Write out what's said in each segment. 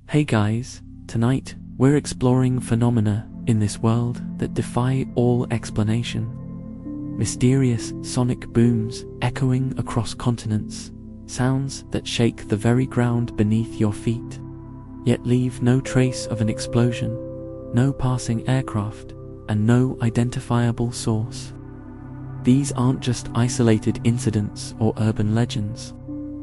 Hey guys, tonight we're exploring phenomena in this world that defy all explanation. Mysterious sonic booms echoing across continents, sounds that shake the very ground beneath your feet, yet leave no trace of an explosion, no passing aircraft, and no identifiable source. These aren't just isolated incidents or urban legends.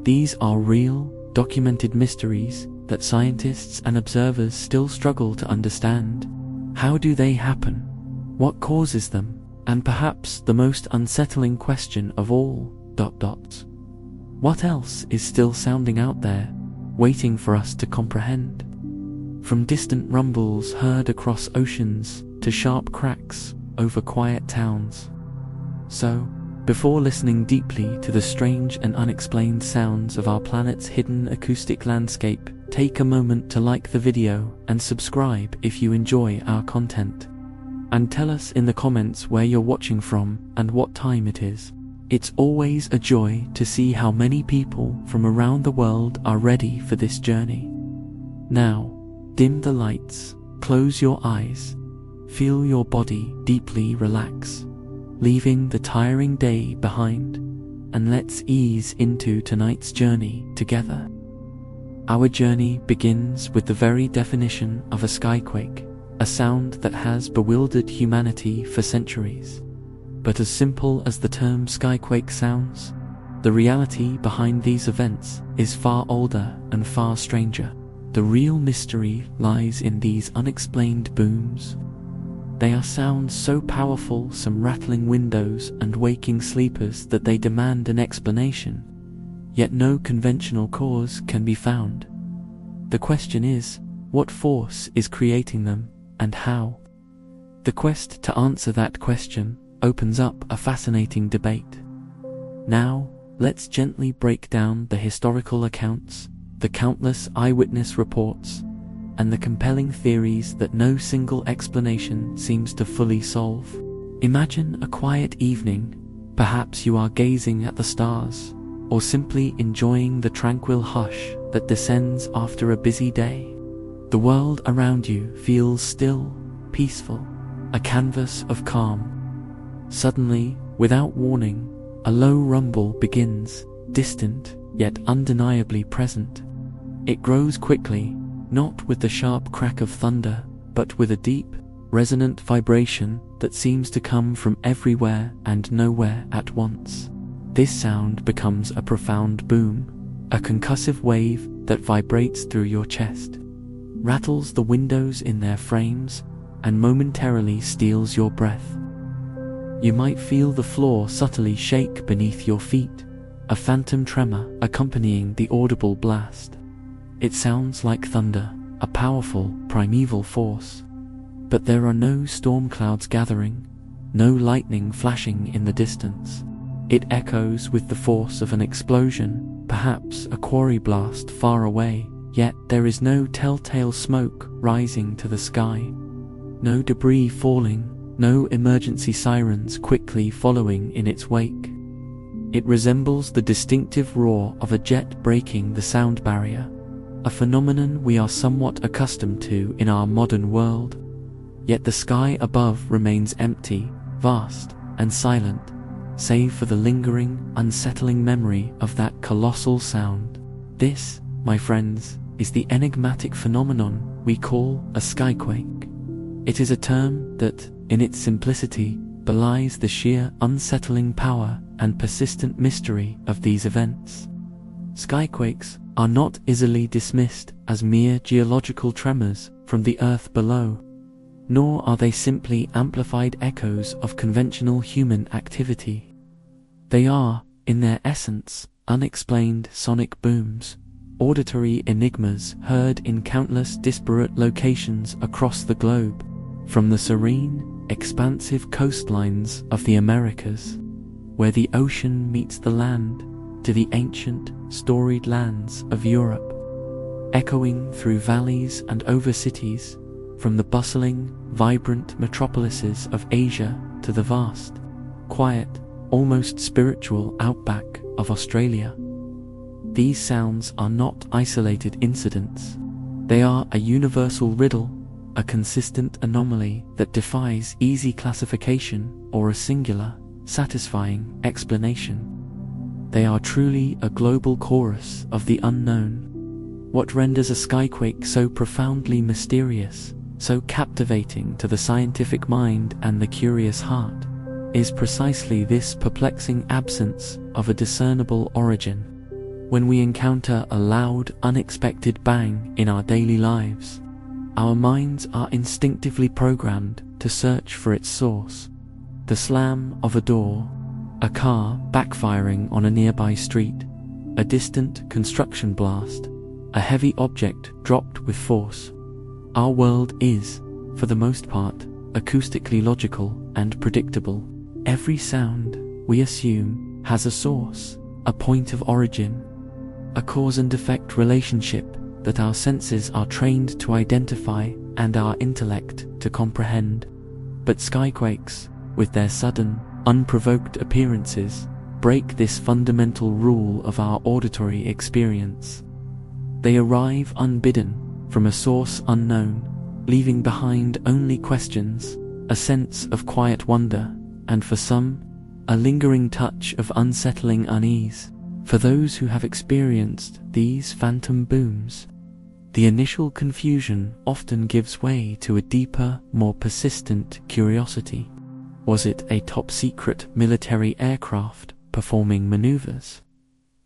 These are real, documented mysteries that scientists and observers still struggle to understand. How do they happen? What causes them? And perhaps the most unsettling question of all, ... What else is still sounding out there, waiting for us to comprehend? From distant rumbles heard across oceans to sharp cracks over quiet towns. So, before listening deeply to the strange and unexplained sounds of our planet's hidden acoustic landscape, take a moment to like the video and subscribe if you enjoy our content. And tell us in the comments where you're watching from and what time it is. It's always a joy to see how many people from around the world are ready for this journey. Now, dim the lights, close your eyes, feel your body deeply relax, leaving the tiring day behind, and let's ease into tonight's journey together. Our journey begins with the very definition of a skyquake, a sound that has bewildered humanity for centuries. But as simple as the term skyquake sounds, the reality behind these events is far older and far stranger. The real mystery lies in these unexplained booms. They are sounds so powerful, some rattling windows and waking sleepers, that they demand an explanation, yet no conventional cause can be found. The question is, what force is creating them, and how? The quest to answer that question opens up a fascinating debate. Now, let's gently break down the historical accounts, the countless eyewitness reports, and the compelling theories that no single explanation seems to fully solve. Imagine a quiet evening. Perhaps you are gazing at the stars, or simply enjoying the tranquil hush that descends after a busy day. The world around you feels still, peaceful, a canvas of calm. Suddenly, without warning, a low rumble begins, distant, yet undeniably present. It grows quickly, not with the sharp crack of thunder, but with a deep, resonant vibration that seems to come from everywhere and nowhere at once. This sound becomes a profound boom, a concussive wave that vibrates through your chest, rattles the windows in their frames, and momentarily steals your breath. You might feel the floor subtly shake beneath your feet, a phantom tremor accompanying the audible blast. It sounds like thunder, a powerful, primeval force. But there are no storm clouds gathering, no lightning flashing in the distance. It echoes with the force of an explosion, perhaps a quarry blast far away, yet there is no telltale smoke rising to the sky, no debris falling, no emergency sirens quickly following in its wake. It resembles the distinctive roar of a jet breaking the sound barrier, a phenomenon we are somewhat accustomed to in our modern world. Yet the sky above remains empty, vast, and silent, save for the lingering, unsettling memory of that colossal sound. This, my friends, is the enigmatic phenomenon we call a skyquake. It is a term that, in its simplicity, belies the sheer unsettling power and persistent mystery of these events. Skyquakes are not easily dismissed as mere geological tremors from the earth below, nor are they simply amplified echoes of conventional human activity. They are, in their essence, unexplained sonic booms, auditory enigmas heard in countless disparate locations across the globe, from the serene, expansive coastlines of the Americas, where the ocean meets the land, to the ancient, storied lands of Europe, echoing through valleys and over cities, from the bustling, vibrant metropolises of Asia to the vast, quiet, almost spiritual outback of Australia. These sounds are not isolated incidents. They are a universal riddle, a consistent anomaly that defies easy classification or a singular, satisfying explanation. They are truly a global chorus of the unknown. What renders a skyquake so profoundly mysterious, so captivating to the scientific mind and the curious heart, is precisely this perplexing absence of a discernible origin. When we encounter a loud, unexpected bang in our daily lives, our minds are instinctively programmed to search for its source. The slam of a door, a car backfiring on a nearby street, a distant construction blast, a heavy object dropped with force. Our world is, for the most part, acoustically logical and predictable. Every sound, we assume, has a source, a point of origin, a cause and effect relationship that our senses are trained to identify and our intellect to comprehend. But skyquakes, with their sudden, unprovoked appearances, break this fundamental rule of our auditory experience. They arrive unbidden, from a source unknown, leaving behind only questions, a sense of quiet wonder, and for some, a lingering touch of unsettling unease. For those who have experienced these phantom booms, the initial confusion often gives way to a deeper, more persistent curiosity. Was it a top-secret military aircraft performing maneuvers?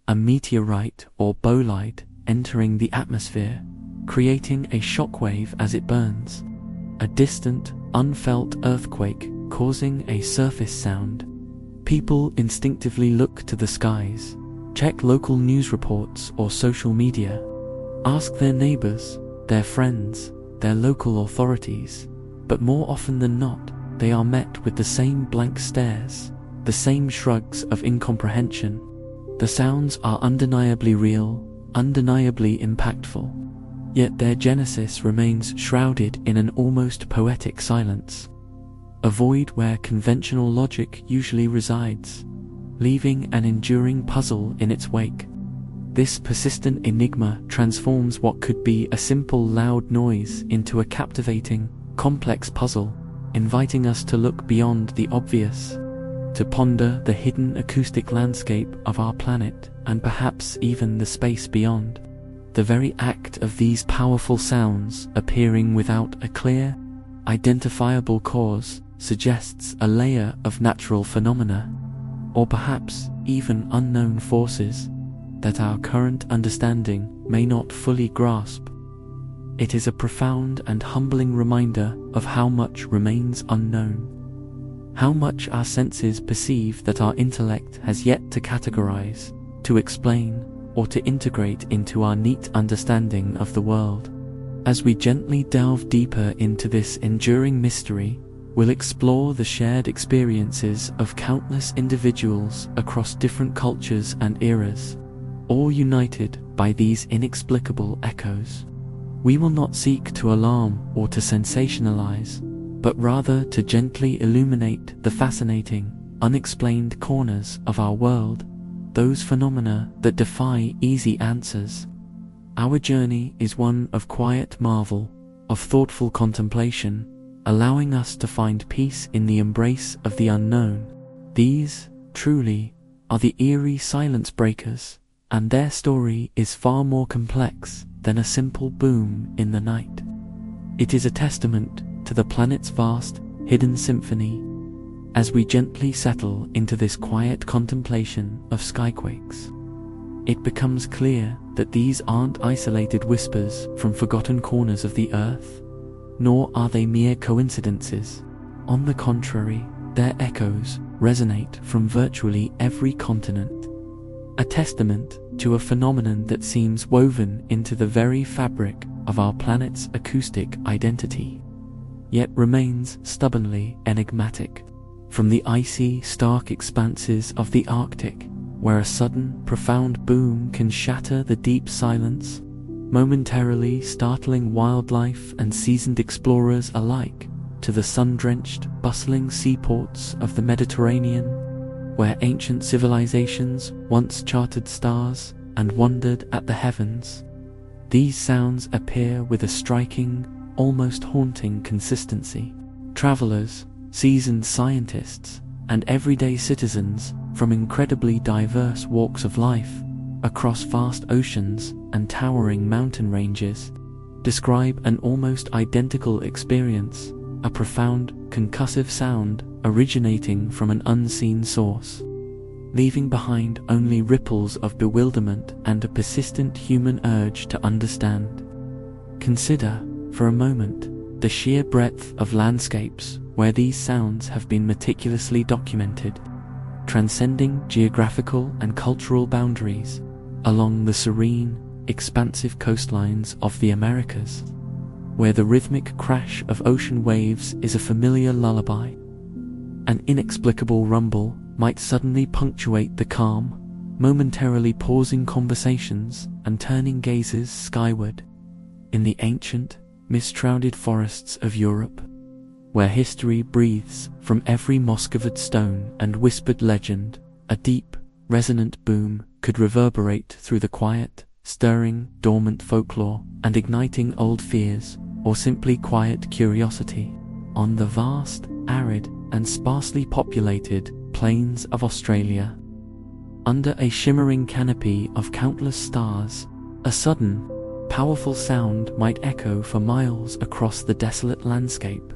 A meteorite or bolide entering the atmosphere, creating a shockwave as it burns? A distant, unfelt earthquake causing a surface sound? People instinctively look to the skies, check local news reports or social media, ask their neighbors, their friends, their local authorities, but more often than not, they are met with the same blank stares, the same shrugs of incomprehension. The sounds are undeniably real, undeniably impactful, yet their genesis remains shrouded in an almost poetic silence, a void where conventional logic usually resides, leaving an enduring puzzle in its wake. This persistent enigma transforms what could be a simple loud noise into a captivating, complex puzzle, inviting us to look beyond the obvious, to ponder the hidden acoustic landscape of our planet and perhaps even the space beyond. The very act of these powerful sounds appearing without a clear, identifiable cause suggests a layer of natural phenomena, or perhaps even unknown forces, that our current understanding may not fully grasp. It is a profound and humbling reminder of how much remains unknown, how much our senses perceive that our intellect has yet to categorize, to explain, or to integrate into our neat understanding of the world. As we gently delve deeper into this enduring mystery, we'll explore the shared experiences of countless individuals across different cultures and eras, all united by these inexplicable echoes. We will not seek to alarm or to sensationalize, but rather to gently illuminate the fascinating, unexplained corners of our world, those phenomena that defy easy answers. Our journey is one of quiet marvel, of thoughtful contemplation, allowing us to find peace in the embrace of the unknown. These, truly, are the eerie silence breakers, and their story is far more complex than a simple boom in the night. It is a testament to the planet's vast, hidden symphony, as we gently settle into this quiet contemplation of skyquakes. It becomes clear that these aren't isolated whispers from forgotten corners of the earth, nor are they mere coincidences. On the contrary, their echoes resonate from virtually every continent, a testament to a phenomenon that seems woven into the very fabric of our planet's acoustic identity, yet remains stubbornly enigmatic. From the icy, stark expanses of the Arctic, where a sudden, profound boom can shatter the deep silence, momentarily startling wildlife and seasoned explorers alike, to the sun-drenched, bustling seaports of the Mediterranean, where ancient civilizations once charted stars and wondered at the heavens. These sounds appear with a striking, almost haunting consistency. Travelers, seasoned scientists, and everyday citizens from incredibly diverse walks of life, across vast oceans and towering mountain ranges, describe an almost identical experience, a profound, concussive sound originating from an unseen source, leaving behind only ripples of bewilderment and a persistent human urge to understand. Consider, for a moment, the sheer breadth of landscapes where these sounds have been meticulously documented, transcending geographical and cultural boundaries, along the serene, expansive coastlines of the Americas, where the rhythmic crash of ocean waves is a familiar lullaby. An inexplicable rumble might suddenly punctuate the calm, momentarily pausing conversations and turning gazes skyward. In the ancient, mist-shrouded forests of Europe, where history breathes from every moss-covered stone and whispered legend, a deep, resonant boom could reverberate through the quiet, stirring dormant folklore and igniting old fears, or simply quiet curiosity. On the vast, arid, and sparsely populated plains of Australia, under a shimmering canopy of countless stars, a sudden, powerful sound might echo for miles across the desolate landscape,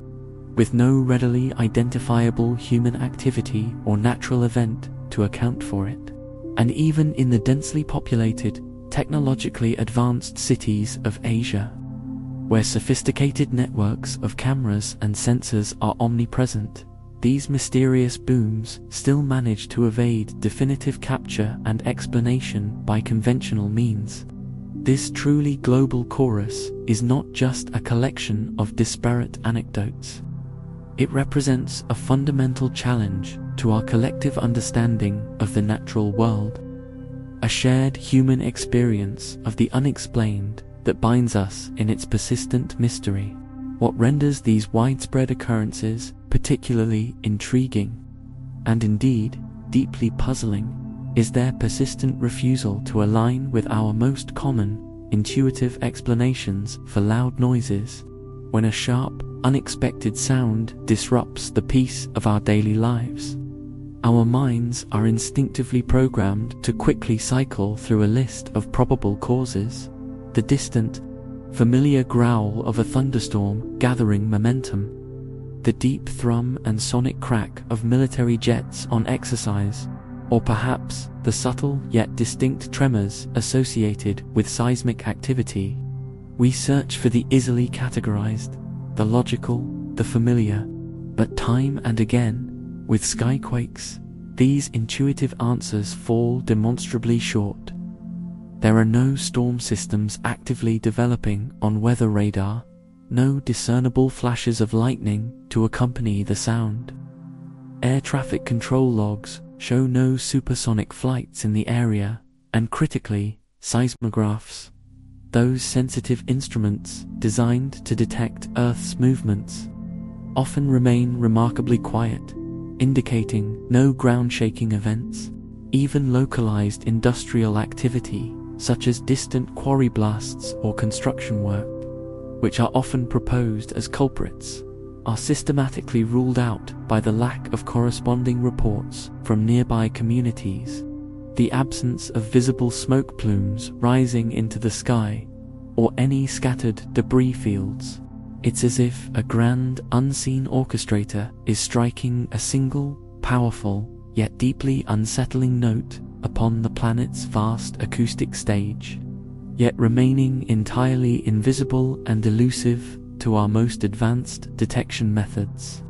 with no readily identifiable human activity or natural event to account for it. And even in the densely populated, technologically advanced cities of Asia, where sophisticated networks of cameras and sensors are omnipresent, these mysterious booms still manage to evade definitive capture and explanation by conventional means. This truly global chorus is not just a collection of disparate anecdotes. It represents a fundamental challenge to our collective understanding of the natural world, a shared human experience of the unexplained that binds us in its persistent mystery. What renders these widespread occurrences particularly intriguing, and indeed deeply puzzling, is their persistent refusal to align with our most common, intuitive explanations for loud noises. When a sharp, unexpected sound disrupts the peace of our daily lives, our minds are instinctively programmed to quickly cycle through a list of probable causes: the distant, familiar growl of a thunderstorm gathering momentum, the deep thrum and sonic crack of military jets on exercise, or perhaps the subtle yet distinct tremors associated with seismic activity. We search for the easily categorized, the logical, the familiar, but time and again, with Skyquakes, these intuitive answers fall demonstrably short. There are no storm systems actively developing on weather radar, no discernible flashes of lightning to accompany the sound. Air traffic control logs show no supersonic flights in the area, and critically, seismographs, those sensitive instruments designed to detect Earth's movements, often remain remarkably quiet, indicating no ground-shaking events. Even localized industrial activity, such as distant quarry blasts or construction work, which are often proposed as culprits, are systematically ruled out by the lack of corresponding reports from nearby communities, the absence of visible smoke plumes rising into the sky, or any scattered debris fields. It's as if a grand, unseen orchestrator is striking a single, powerful, yet deeply unsettling note upon the planet's vast acoustic stage, yet remaining entirely invisible and elusive to our most advanced detection methods.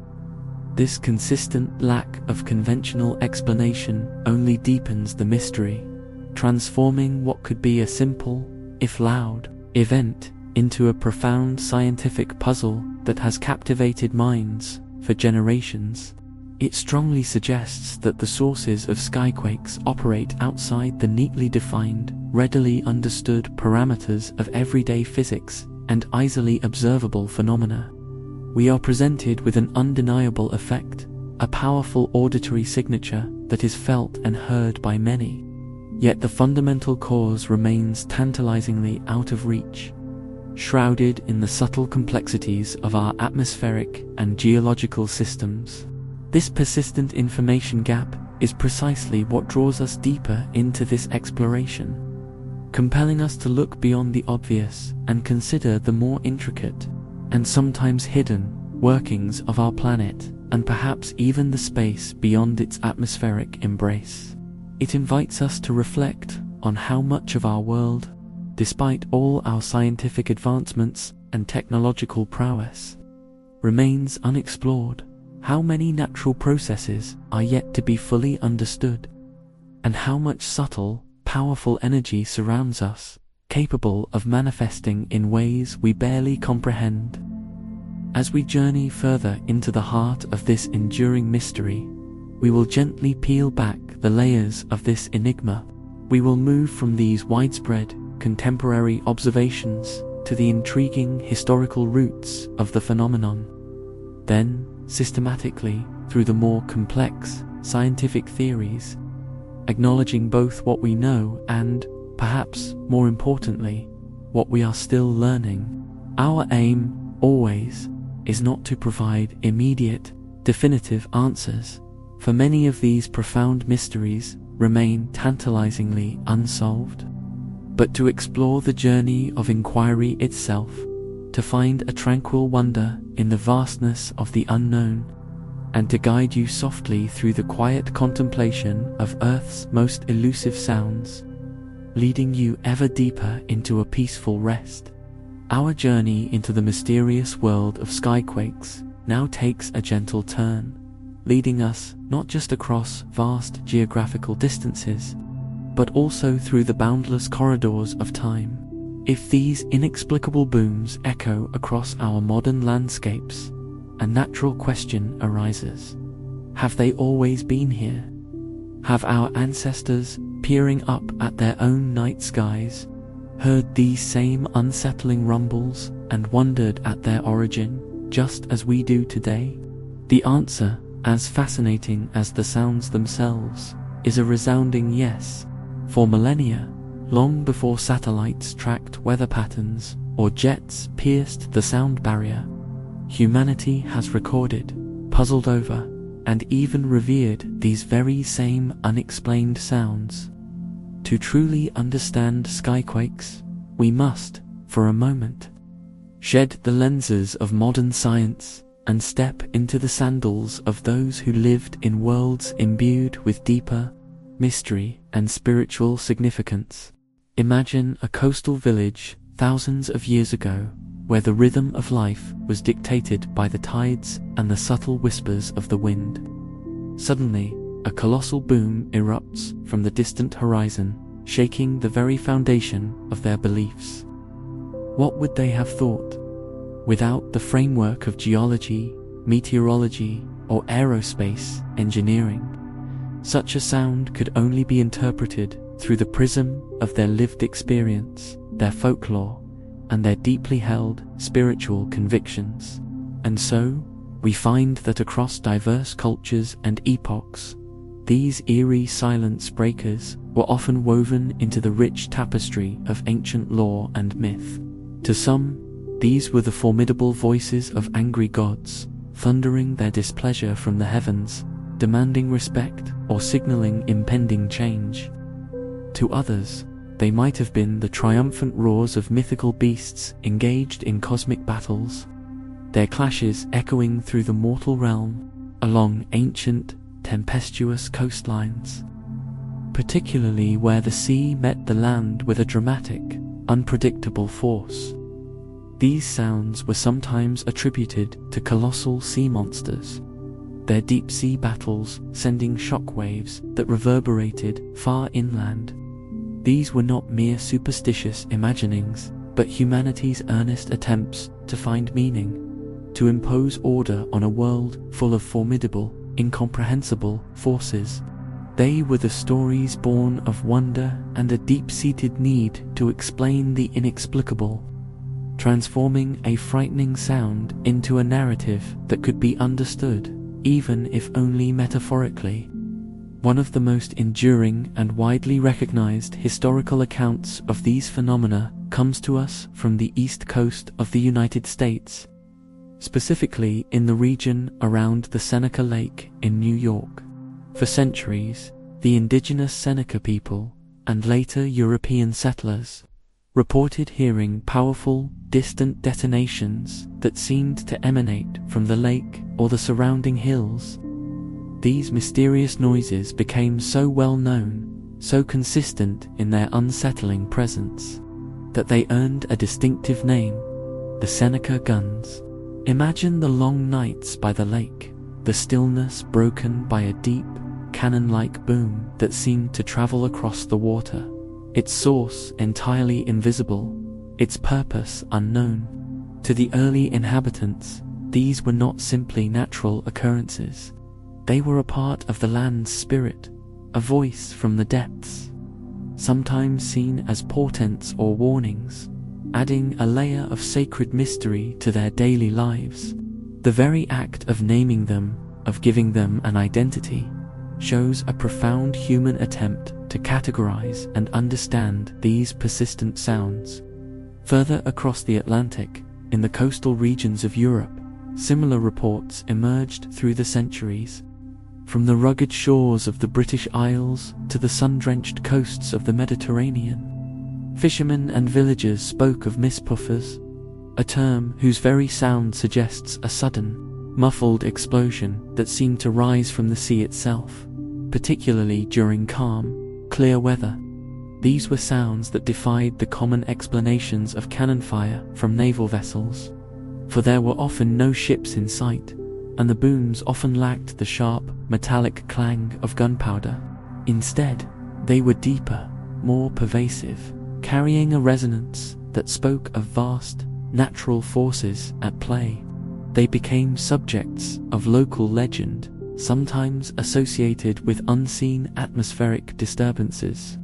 This consistent lack of conventional explanation only deepens the mystery, transforming what could be a simple, if loud, event into a profound scientific puzzle that has captivated minds for generations. It strongly suggests that the sources of Skyquakes operate outside the neatly defined, readily understood parameters of everyday physics and easily observable phenomena. We are presented with an undeniable effect, a powerful auditory signature that is felt and heard by many. Yet the fundamental cause remains tantalizingly out of reach, shrouded in the subtle complexities of our atmospheric and geological systems. This persistent information gap is precisely what draws us deeper into this exploration, compelling us to look beyond the obvious and consider the more intricate and sometimes hidden workings of our planet, and perhaps even the space beyond its atmospheric embrace. It invites us to reflect on how much of our world, despite all our scientific advancements and technological prowess, remains unexplored. How many natural processes are yet to be fully understood, and how much subtle, powerful energy surrounds us, capable of manifesting in ways we barely comprehend. As we journey further into the heart of this enduring mystery, we will gently peel back the layers of this enigma. We will move from these widespread, contemporary observations to the intriguing historical roots of the phenomenon. Then, systematically, through the more complex, scientific theories, acknowledging both what we know and, perhaps more importantly, what we are still learning. Our aim, always, is not to provide immediate, definitive answers, for many of these profound mysteries remain tantalizingly unsolved, but to explore the journey of inquiry itself, to find a tranquil wonder in the vastness of the unknown, and to guide you softly through the quiet contemplation of Earth's most elusive sounds, leading you ever deeper into a peaceful rest. Our journey into the mysterious world of Skyquakes now takes a gentle turn, leading us not just across vast geographical distances, but also through the boundless corridors of time. If these inexplicable booms echo across our modern landscapes, a natural question arises. Have they always been here? Have our ancestors, peering up at their own night skies, heard these same unsettling rumbles and wondered at their origin, just as we do today? The answer, as fascinating as the sounds themselves, is a resounding yes. For millennia, long before satellites tracked weather patterns or jets pierced the sound barrier, humanity has recorded, puzzled over, and even revered these very same unexplained sounds. To truly understand Skyquakes, we must, for a moment, shed the lenses of modern science and step into the sandals of those who lived in worlds imbued with deeper mystery and spiritual significance. Imagine a coastal village thousands of years ago, where the rhythm of life was dictated by the tides and the subtle whispers of the wind. Suddenly, a colossal boom erupts from the distant horizon, shaking the very foundation of their beliefs. What would they have thought? Without the framework of geology, meteorology, or aerospace engineering, such a sound could only be interpreted through the prism of their lived experience, their folklore, and their deeply held spiritual convictions. And so, we find that across diverse cultures and epochs, these eerie silence breakers were often woven into the rich tapestry of ancient lore and myth. To some, these were the formidable voices of angry gods, thundering their displeasure from the heavens, demanding respect or signaling impending change. To others, they might have been the triumphant roars of mythical beasts engaged in cosmic battles, their clashes echoing through the mortal realm, along ancient, tempestuous coastlines, particularly where the sea met the land with a dramatic, unpredictable force. These sounds were sometimes attributed to colossal sea monsters, their deep-sea battles sending shockwaves that reverberated far inland. These were not mere superstitious imaginings, but humanity's earnest attempts to find meaning, to impose order on a world full of formidable, incomprehensible forces. They were the stories born of wonder and a deep-seated need to explain the inexplicable, transforming a frightening sound into a narrative that could be understood, even if only metaphorically. One of the most enduring and widely recognized historical accounts of these phenomena comes to us from the east coast of the United States, specifically in the region around the Seneca Lake in New York. For centuries, the indigenous Seneca people, and later European settlers, reported hearing powerful, distant detonations that seemed to emanate from the lake or the surrounding hills. These mysterious noises became so well known, so consistent in their unsettling presence, that they earned a distinctive name, the Seneca Guns. Imagine the long nights by the lake, the stillness broken by a deep, cannon-like boom that seemed to travel across the water, its source entirely invisible, its purpose unknown. To the early inhabitants, these were not simply natural occurrences. They were a part of the land's spirit, a voice from the depths, sometimes seen as portents or warnings, adding a layer of sacred mystery to their daily lives. The very act of naming them, of giving them an identity, shows a profound human attempt to categorize and understand these persistent sounds. Further across the Atlantic, in the coastal regions of Europe, similar reports emerged through the centuries. From the rugged shores of the British Isles to the sun-drenched coasts of the Mediterranean, fishermen and villagers spoke of mispuffers, a term whose very sound suggests a sudden, muffled explosion that seemed to rise from the sea itself, particularly during calm, clear weather. These were sounds that defied the common explanations of cannon fire from naval vessels, for there were often no ships in sight, and the booms often lacked the sharp, metallic clang of gunpowder. Instead, they were deeper, more pervasive, carrying a resonance that spoke of vast, natural forces at play. They became subjects of local legend, sometimes associated with unseen atmospheric disturbances,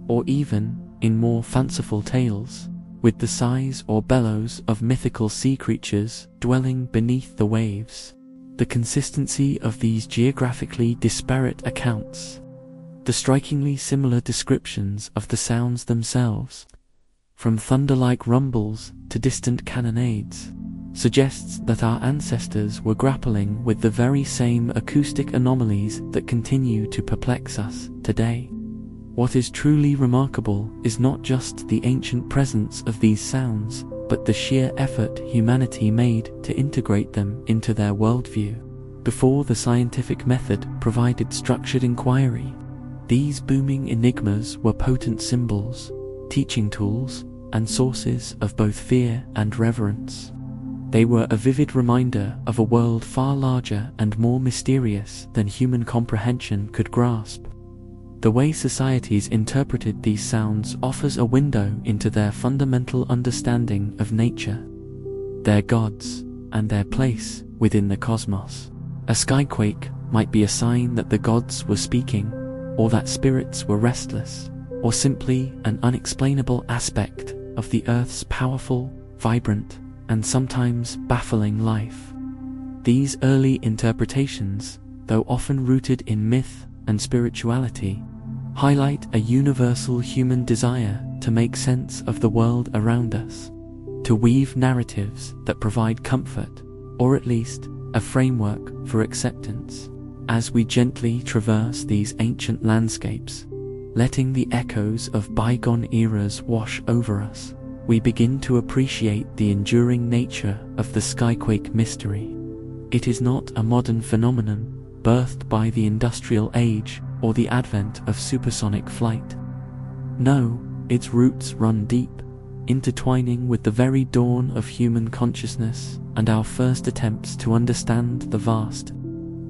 or even, in more fanciful tales, with the sighs or bellows of mythical sea creatures dwelling beneath the waves. The consistency of these geographically disparate accounts, the strikingly similar descriptions of the sounds themselves, from thunder-like rumbles to distant cannonades, suggests that our ancestors were grappling with the very same acoustic anomalies that continue to perplex us today. What is truly remarkable is not just the ancient presence of these sounds, but the sheer effort humanity made to integrate them into their worldview. Before the scientific method provided structured inquiry, these booming enigmas were potent symbols, teaching tools, and sources of both fear and reverence. They were a vivid reminder of a world far larger and more mysterious than human comprehension could grasp. The way societies interpreted these sounds offers a window into their fundamental understanding of nature, their gods, and their place within the cosmos. A skyquake might be a sign that the gods were speaking, or that spirits were restless, or simply an unexplainable aspect of the Earth's powerful, vibrant, and sometimes baffling life. These early interpretations, though often rooted in myth and spirituality, highlight a universal human desire to make sense of the world around us, to weave narratives that provide comfort, or at least a framework for acceptance. As we gently traverse these ancient landscapes, letting the echoes of bygone eras wash over us, we begin to appreciate the enduring nature of the skyquake mystery. It is not a modern phenomenon, birthed by the industrial age or the advent of supersonic flight. No, its roots run deep, intertwining with the very dawn of human consciousness and our first attempts to understand the vast,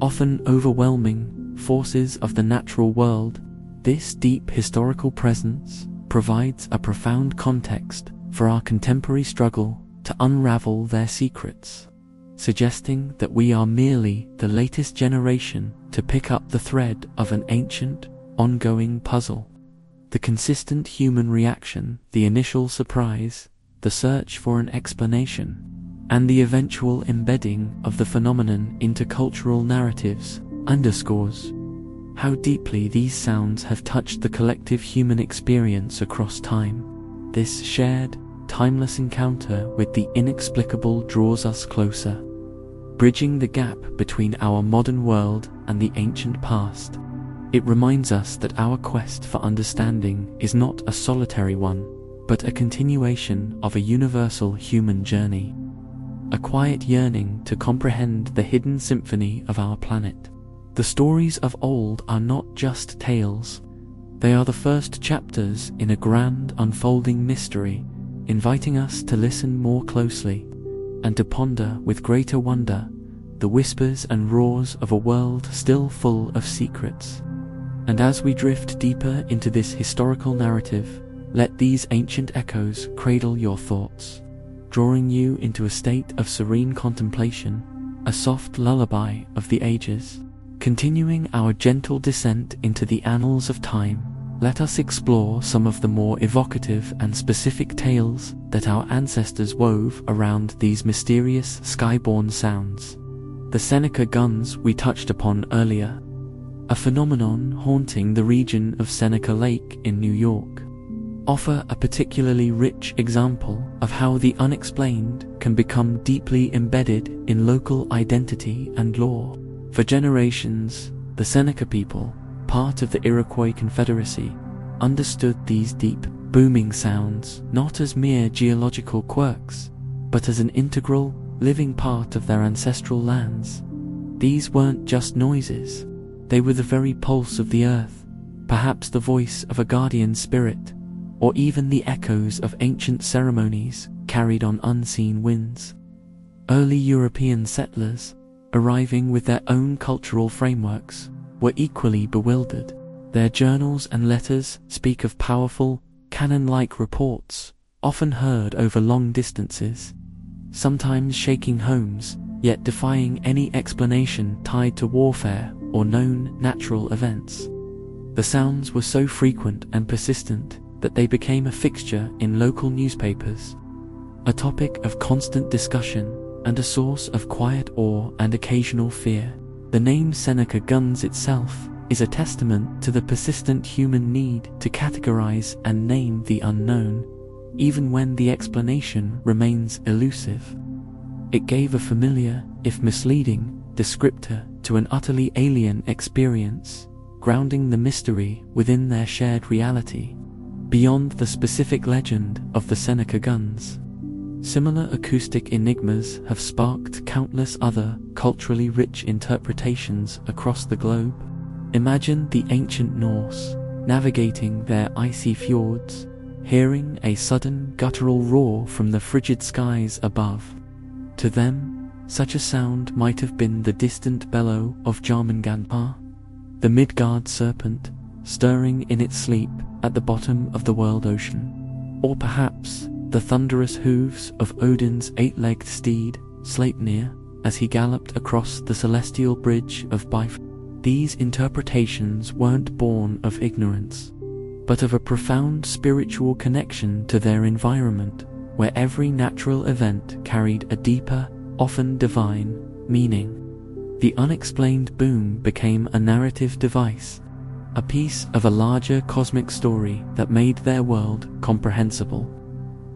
often overwhelming, forces of the natural world. This deep historical presence provides a profound context for our contemporary struggle to unravel their secrets, suggesting that we are merely the latest generation to pick up the thread of an ancient, ongoing puzzle. The consistent human reaction, the initial surprise, the search for an explanation, and the eventual embedding of the phenomenon into cultural narratives underscores how deeply these sounds have touched the collective human experience across time. This shared, timeless encounter with the inexplicable draws us closer, bridging the gap between our modern world and the ancient past. It reminds us that our quest for understanding is not a solitary one, but a continuation of a universal human journey, a quiet yearning to comprehend the hidden symphony of our planet. The stories of old are not just tales, they are the first chapters in a grand unfolding mystery, inviting us to listen more closely and to ponder with greater wonder the whispers and roars of a world still full of secrets. And as we drift deeper into this historical narrative, let these ancient echoes cradle your thoughts, drawing you into a state of serene contemplation, a soft lullaby of the ages. Continuing our gentle descent into the annals of time, let us explore some of the more evocative and specific tales that our ancestors wove around these mysterious skyborne sounds. The Seneca guns we touched upon earlier, a phenomenon haunting the region of Seneca Lake in New York, offer a particularly rich example of how the unexplained can become deeply embedded in local identity and lore. For generations, the Seneca people, part of the Iroquois Confederacy, understood these deep, booming sounds not as mere geological quirks, but as an integral, living part of their ancestral lands. These weren't just noises, they were the very pulse of the earth, perhaps the voice of a guardian spirit, or even the echoes of ancient ceremonies carried on unseen winds. Early European settlers, arriving with their own cultural frameworks, were equally bewildered. Their journals and letters speak of powerful, canon-like reports, often heard over long distances, sometimes shaking homes, yet defying any explanation tied to warfare or known natural events. The sounds were so frequent and persistent that they became a fixture in local newspapers, a topic of constant discussion and a source of quiet awe and occasional fear. The name Seneca guns itself is a testament to the persistent human need to categorize and name the unknown, even when the explanation remains elusive. It gave a familiar, if misleading, descriptor to an utterly alien experience, grounding the mystery within their shared reality, beyond the specific legend of the Seneca guns. Similar acoustic enigmas have sparked countless other culturally rich interpretations across the globe. Imagine the ancient Norse navigating their icy fjords, hearing a sudden guttural roar from the frigid skies above. To them, such a sound might have been the distant bellow of Jormungandr, the Midgard serpent, stirring in its sleep at the bottom of the world ocean. Or perhaps the thunderous hooves of Odin's eight-legged steed, Sleipnir, as he galloped across the celestial bridge of Bifrost. These interpretations weren't born of ignorance, but of a profound spiritual connection to their environment, where every natural event carried a deeper, often divine, meaning. The unexplained boom became a narrative device, a piece of a larger cosmic story that made their world comprehensible,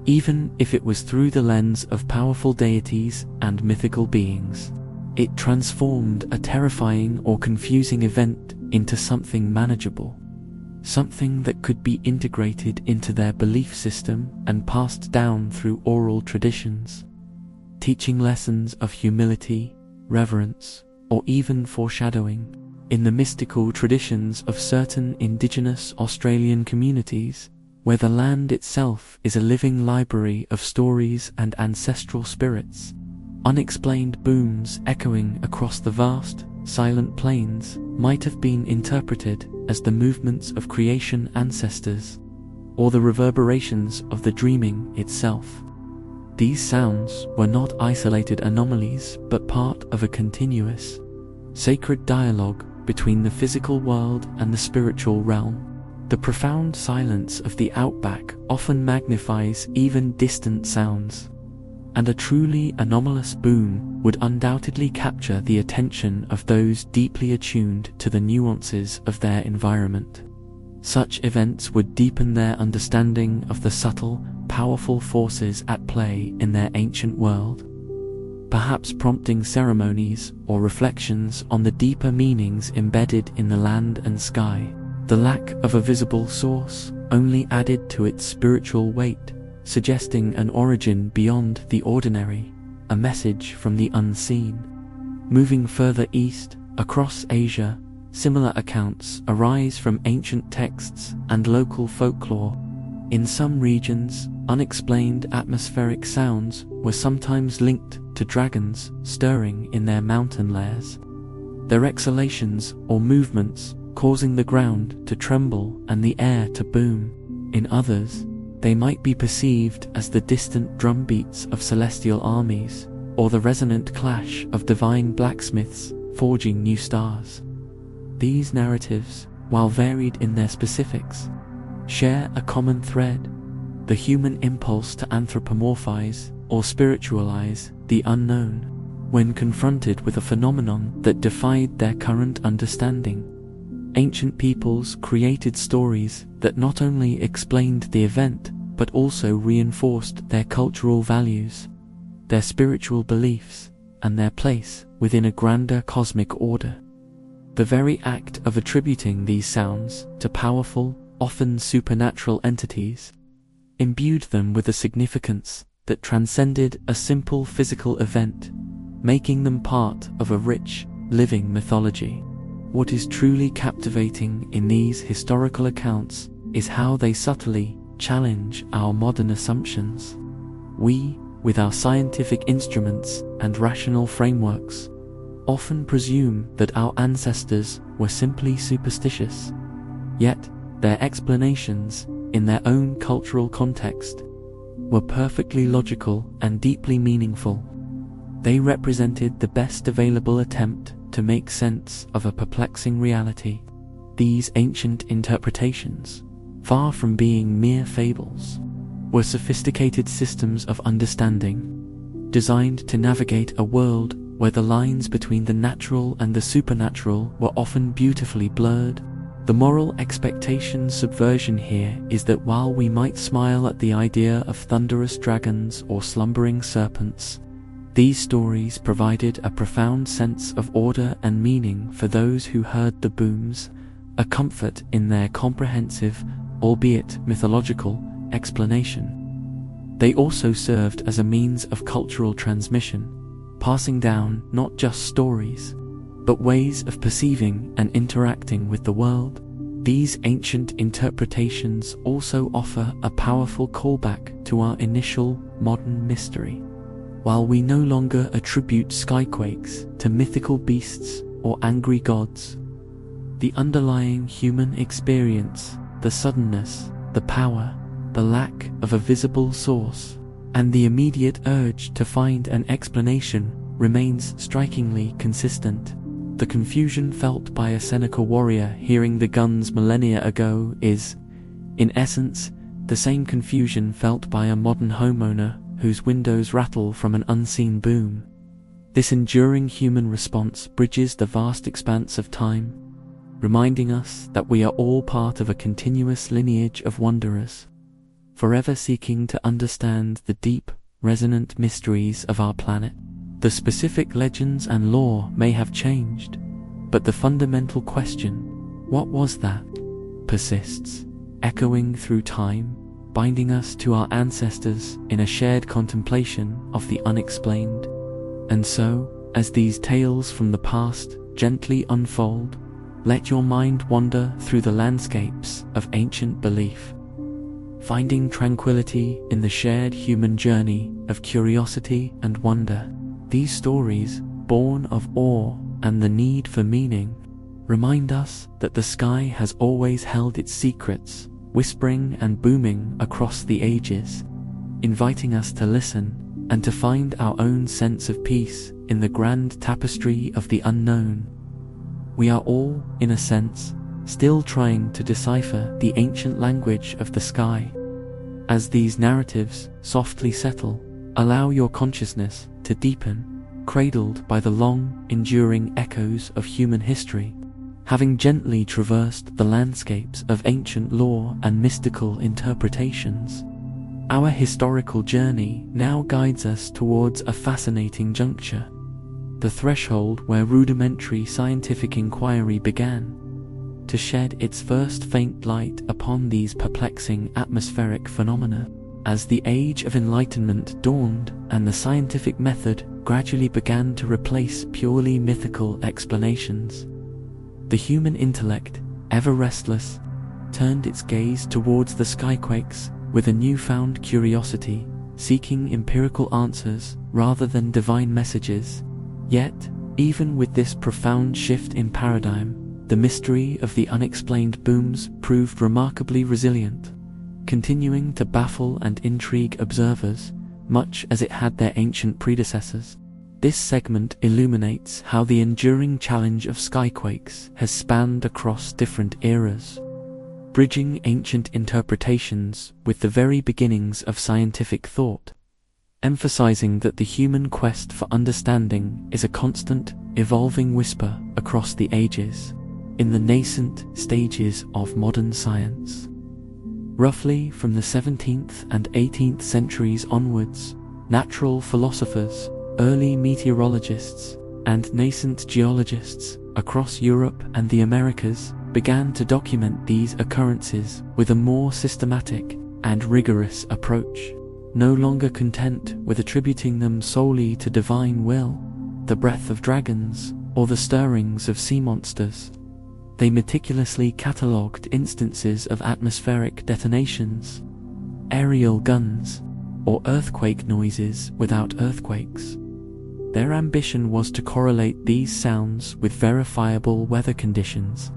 even if it was through the lens of powerful deities and mythical beings. It transformed a terrifying or confusing event into something manageable, something that could be integrated into their belief system and passed down through oral traditions, teaching lessons of humility, reverence, or even foreshadowing. In the mystical traditions of certain indigenous Australian communities, where the land itself is a living library of stories and ancestral spirits, unexplained booms echoing across the vast, silent plains might have been interpreted as the movements of creation ancestors, or the reverberations of the dreaming itself. These sounds were not isolated anomalies, but part of a continuous, sacred dialogue between the physical world and the spiritual realm. The profound silence of the outback often magnifies even distant sounds, and a truly anomalous boom would undoubtedly capture the attention of those deeply attuned to the nuances of their environment. Such events would deepen their understanding of the subtle, powerful forces at play in their ancient world, perhaps prompting ceremonies or reflections on the deeper meanings embedded in the land and sky. The lack of a visible source only added to its spiritual weight, suggesting an origin beyond the ordinary, a message from the unseen. Moving further east, across Asia, similar accounts arise from ancient texts and local folklore. In some regions, unexplained atmospheric sounds were sometimes linked to dragons stirring in their mountain lairs, their exhalations or movements causing the ground to tremble and the air to boom. In others, they might be perceived as the distant drumbeats of celestial armies, or the resonant clash of divine blacksmiths forging new stars. These narratives, while varied in their specifics, share a common thread: the human impulse to anthropomorphize or spiritualize the unknown when confronted with a phenomenon that defied their current understanding. Ancient peoples created stories that not only explained the event but also reinforced their cultural values, their spiritual beliefs, and their place within a grander cosmic order. The very act of attributing these sounds to powerful, often supernatural entities, imbued them with a significance that transcended a simple physical event, making them part of a rich, living mythology. What is truly captivating in these historical accounts is how they subtly challenge our modern assumptions. We, with our scientific instruments and rational frameworks, often presume that our ancestors were simply superstitious. Yet, their explanations, in their own cultural context, were perfectly logical and deeply meaningful. They represented the best available attempt to make sense of a perplexing reality. These ancient interpretations, far from being mere fables, were sophisticated systems of understanding, designed to navigate a world where the lines between the natural and the supernatural were often beautifully blurred. The moral expectation subversion here is that while we might smile at the idea of thunderous dragons or slumbering serpents, these stories provided a profound sense of order and meaning for those who heard the booms, a comfort in their comprehensive, albeit mythological, explanation. They also served as a means of cultural transmission, passing down not just stories, but ways of perceiving and interacting with the world. These ancient interpretations also offer a powerful callback to our initial modern mystery. While we no longer attribute skyquakes to mythical beasts or angry gods, the underlying human experience, the suddenness, the power, the lack of a visible source, and the immediate urge to find an explanation remains strikingly consistent. The confusion felt by a Seneca warrior hearing the guns millennia ago is, in essence, the same confusion felt by a modern homeowner whose windows rattle from an unseen boom. This enduring human response bridges the vast expanse of time, reminding us that we are all part of a continuous lineage of wanderers, forever seeking to understand the deep, resonant mysteries of our planet. The specific legends and lore may have changed, but the fundamental question, what was that, persists, echoing through time, binding us to our ancestors in a shared contemplation of the unexplained. And so, as these tales from the past gently unfold, let your mind wander through the landscapes of ancient belief, finding tranquility in the shared human journey of curiosity and wonder. These stories, born of awe and the need for meaning, remind us that the sky has always held its secrets, whispering and booming across the ages, inviting us to listen and to find our own sense of peace in the grand tapestry of the unknown. We are all, in a sense, still trying to decipher the ancient language of the sky. As these narratives softly settle, Allow your consciousness to deepen, cradled by the long, enduring echoes of human history. Having gently traversed the landscapes of ancient lore and mystical interpretations, our historical journey now guides us towards a fascinating juncture, the threshold where rudimentary scientific inquiry began to shed its first faint light upon these perplexing atmospheric phenomena. As the age of enlightenment dawned and the scientific method gradually began to replace purely mythical explanations, the human intellect, ever restless, turned its gaze towards the Skyquakes with a newfound curiosity, seeking empirical answers rather than divine messages. Yet, even with this profound shift in paradigm, the mystery of the unexplained booms proved remarkably resilient, continuing to baffle and intrigue observers, much as it had their ancient predecessors. This segment illuminates how the enduring challenge of Skyquakes has spanned across different eras, bridging ancient interpretations with the very beginnings of scientific thought, emphasizing that the human quest for understanding is a constant, evolving whisper across the ages, in the nascent stages of modern science. Roughly from the 17th and 18th centuries onwards, natural philosophers, early meteorologists, and nascent geologists across Europe and the Americas began to document these occurrences with a more systematic and rigorous approach, no longer content with attributing them solely to divine will, the breath of dragons, or the stirrings of sea monsters. They meticulously catalogued instances of atmospheric detonations, aerial guns, or earthquake noises without earthquakes. Their ambition was to correlate these sounds with verifiable weather conditions,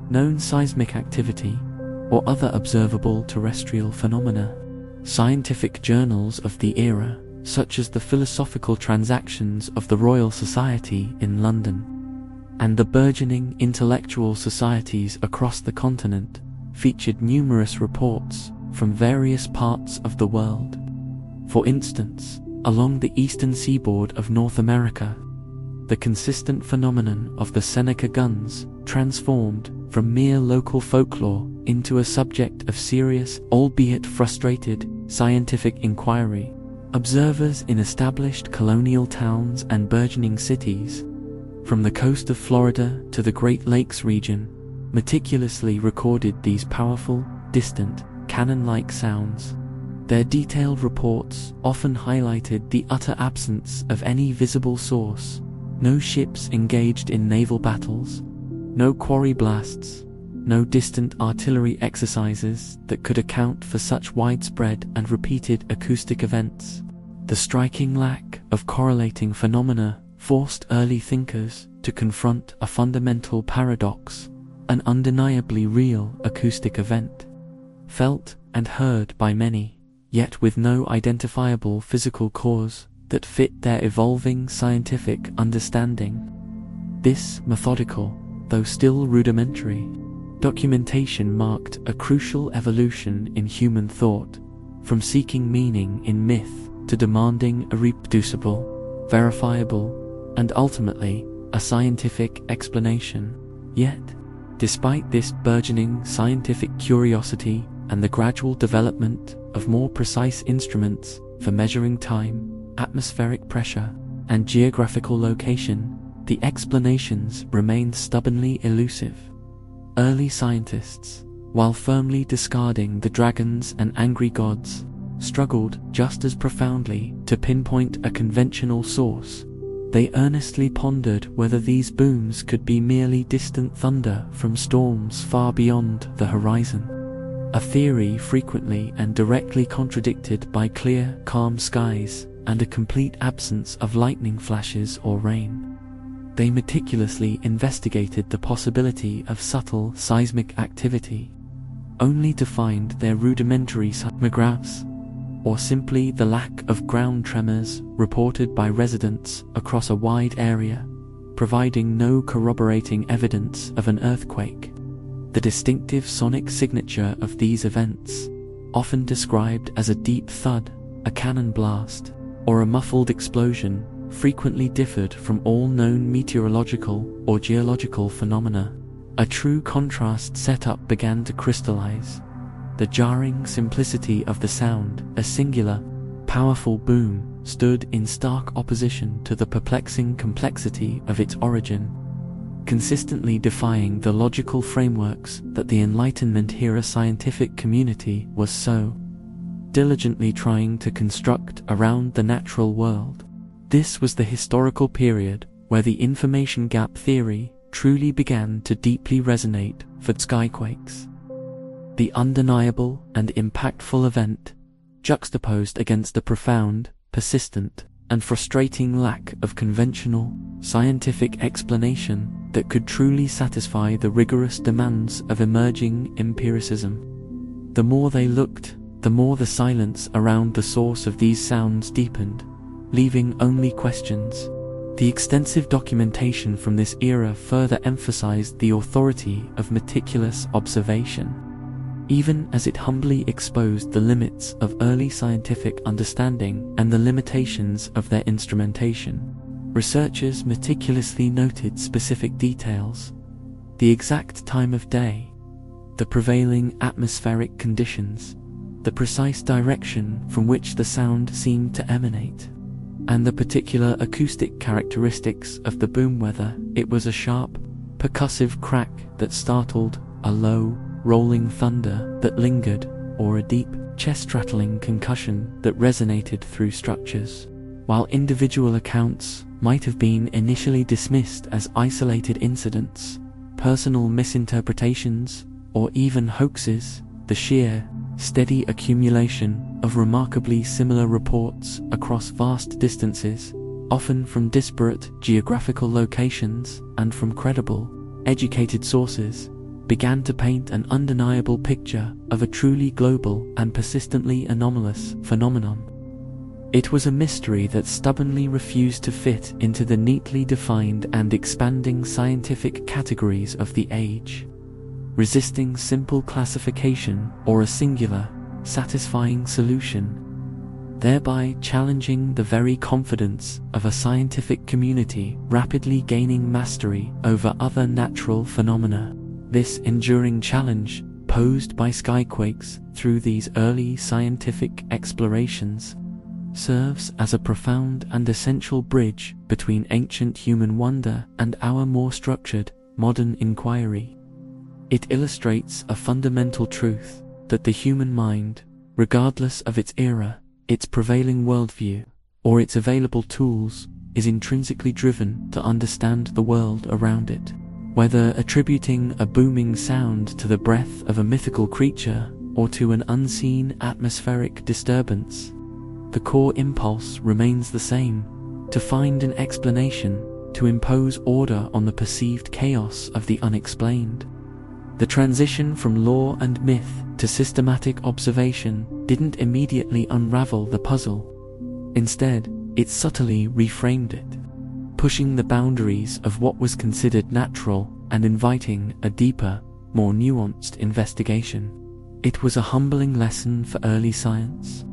known seismic activity, or other observable terrestrial phenomena. Scientific journals of the era, such as the Philosophical Transactions of the Royal Society in London, and the burgeoning intellectual societies across the continent, featured numerous reports from various parts of the world. For instance, along the eastern seaboard of North America, the consistent phenomenon of the Seneca guns transformed from mere local folklore into a subject of serious, albeit frustrated, scientific inquiry. Observers in established colonial towns and burgeoning cities, from the coast of Florida to the Great Lakes region, meticulously recorded these powerful, distant, cannon-like sounds. Their detailed reports often highlighted the utter absence of any visible source, no ships engaged in naval battles, no quarry blasts, no distant artillery exercises that could account for such widespread and repeated acoustic events. The striking lack of correlating phenomena forced early thinkers to confront a fundamental paradox: an undeniably real acoustic event, felt and heard by many, yet with no identifiable physical cause that fit their evolving scientific understanding. This methodical, though still rudimentary, documentation marked a crucial evolution in human thought, from seeking meaning in myth to demanding a reproducible, verifiable, and ultimately a scientific explanation. Yet, despite this burgeoning scientific curiosity and the gradual development of more precise instruments for measuring time, atmospheric pressure, and geographical location, the explanations remained stubbornly elusive. Early scientists, while firmly discarding the dragons and angry gods, struggled just as profoundly to pinpoint a conventional source. They earnestly pondered whether these booms could be merely distant thunder from storms far beyond the horizon, a theory frequently and directly contradicted by clear, calm skies and a complete absence of lightning flashes or rain. They meticulously investigated the possibility of subtle seismic activity, only to find their rudimentary seismographs, or simply the lack of ground tremors reported by residents across a wide area, providing no corroborating evidence of an earthquake. The distinctive sonic signature of these events, often described as a deep thud, a cannon blast, or a muffled explosion frequently differed from all known meteorological or geological phenomena. A true contrast setup began to crystallize. The jarring simplicity of the sound, a singular, powerful boom, stood in stark opposition to the perplexing complexity of its origin, consistently defying the logical frameworks that the Enlightenment-era scientific community was so diligently trying to construct around the natural world. This was the historical period where the information gap theory truly began to deeply resonate for Skyquakes. The undeniable and impactful event, juxtaposed against the profound, persistent, and frustrating lack of conventional, scientific explanation that could truly satisfy the rigorous demands of emerging empiricism. The more they looked, the more the silence around the source of these sounds deepened, leaving only questions. The extensive documentation from this era further emphasized the authority of meticulous observation, even as it humbly exposed the limits of early scientific understanding and the limitations of their instrumentation. Researchers meticulously noted specific details: the exact time of day, the prevailing atmospheric conditions, the precise direction from which the sound seemed to emanate, and the particular acoustic characteristics of the boom, whether it was a sharp, percussive crack that startled, a low, rolling thunder that lingered, or a deep, chest-rattling concussion that resonated through structures. While individual accounts might have been initially dismissed as isolated incidents, personal misinterpretations, or even hoaxes, the sheer, steady accumulation of remarkably similar reports across vast distances, often from disparate geographical locations and from credible, educated sources, began to paint an undeniable picture of a truly global and persistently anomalous phenomenon. It was a mystery that stubbornly refused to fit into the neatly defined and expanding scientific categories of the age, resisting simple classification or a singular, satisfying solution, thereby challenging the very confidence of a scientific community rapidly gaining mastery over other natural phenomena. This enduring challenge, posed by Skyquakes through these early scientific explorations, serves as a profound and essential bridge between ancient human wonder and our more structured, modern inquiry. It illustrates a fundamental truth, that the human mind, regardless of its era, its prevailing worldview, or its available tools, is intrinsically driven to understand the world around it. Whether attributing a booming sound to the breath of a mythical creature or to an unseen atmospheric disturbance, the core impulse remains the same: to find an explanation, to impose order on the perceived chaos of the unexplained. The transition from lore and myth to systematic observation didn't immediately unravel the puzzle. Instead, it subtly reframed it, pushing the boundaries of what was considered natural and inviting a deeper, more nuanced investigation. It was a humbling lesson for early science,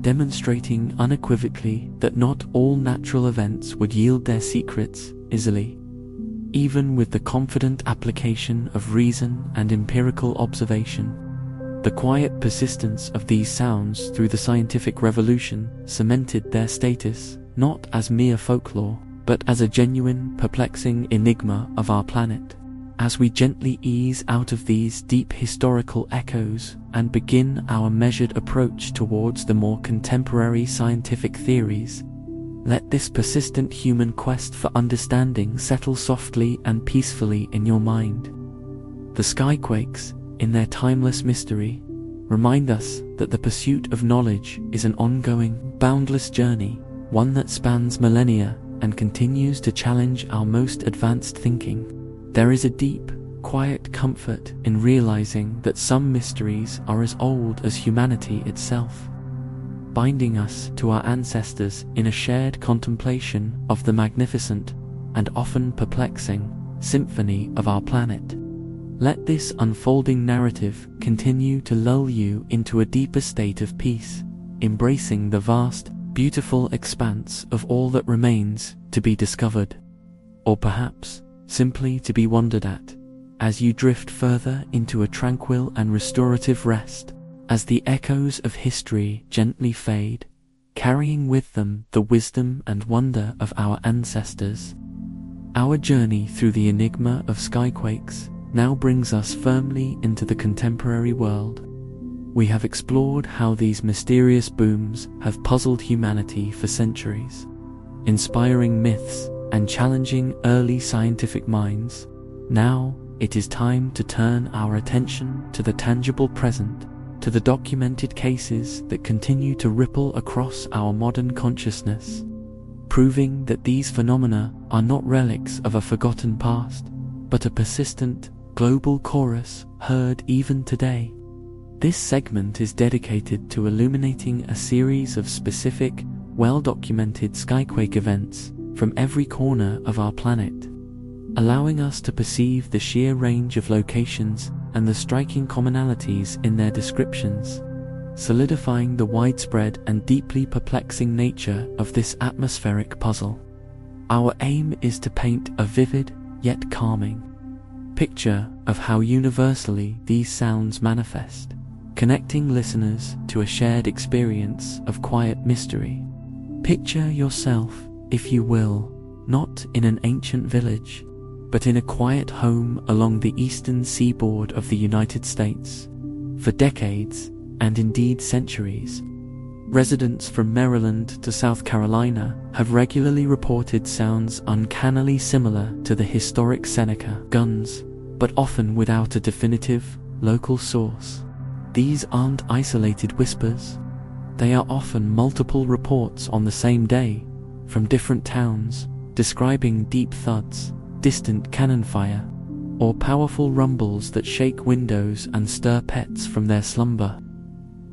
demonstrating unequivocally that not all natural events would yield their secrets easily. Even with the confident application of reason and empirical observation, the quiet persistence of these sounds through the scientific revolution cemented their status not as mere folklore, but as a genuine, perplexing enigma of our planet. As we gently ease out of these deep historical echoes and begin our measured approach towards the more contemporary scientific theories, let this persistent human quest for understanding settle softly and peacefully in your mind. The Skyquakes, in their timeless mystery, remind us that the pursuit of knowledge is an ongoing, boundless journey, one that spans millennia and continues to challenge our most advanced thinking. There is a deep, quiet comfort in realizing that some mysteries are as old as humanity itself, binding us to our ancestors in a shared contemplation of the magnificent and often perplexing symphony of our planet. Let this unfolding narrative continue to lull you into a deeper state of peace, embracing the vast, beautiful expanse of all that remains to be discovered, or perhaps simply to be wondered at, as you drift further into a tranquil and restorative rest, as the echoes of history gently fade, carrying with them the wisdom and wonder of our ancestors. Our journey through the enigma of Skyquakes now brings us firmly into the contemporary world. We have explored how these mysterious booms have puzzled humanity for centuries, inspiring myths and challenging early scientific minds. Now it is time to turn our attention to the tangible present, to the documented cases that continue to ripple across our modern consciousness, proving that these phenomena are not relics of a forgotten past, but a persistent, global chorus heard even today. This segment is dedicated to illuminating a series of specific, well-documented skyquake events from every corner of our planet, allowing us to perceive the sheer range of locations and the striking commonalities in their descriptions, solidifying the widespread and deeply perplexing nature of this atmospheric puzzle. Our aim is to paint a vivid, yet calming picture of how universally these sounds manifest, connecting listeners to a shared experience of quiet mystery. Picture yourself, if you will, not in an ancient village, but in a quiet home along the eastern seaboard of the United States. For decades, and indeed centuries, residents from Maryland to South Carolina have regularly reported sounds uncannily similar to the historic Seneca guns, but often without a definitive, local source. These aren't isolated whispers. They are often multiple reports on the same day, from different towns, describing deep thuds, distant cannon fire, or powerful rumbles that shake windows and stir pets from their slumber.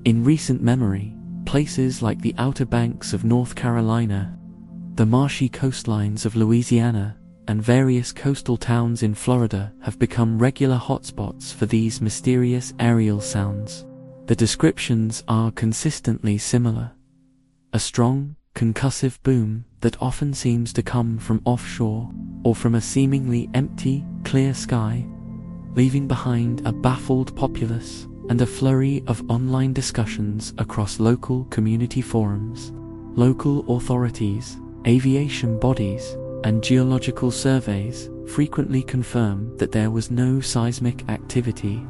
In recent memory, places like the Outer Banks of North Carolina, the marshy coastlines of Louisiana, and various coastal towns in Florida have become regular hotspots for these mysterious aerial sounds. The descriptions are consistently similar. A strong, concussive boom that often seems to come from offshore or from a seemingly empty, clear sky, leaving behind a baffled populace and a flurry of online discussions across local community forums. Local authorities, aviation bodies, and geological surveys frequently confirm that there was no seismic activity,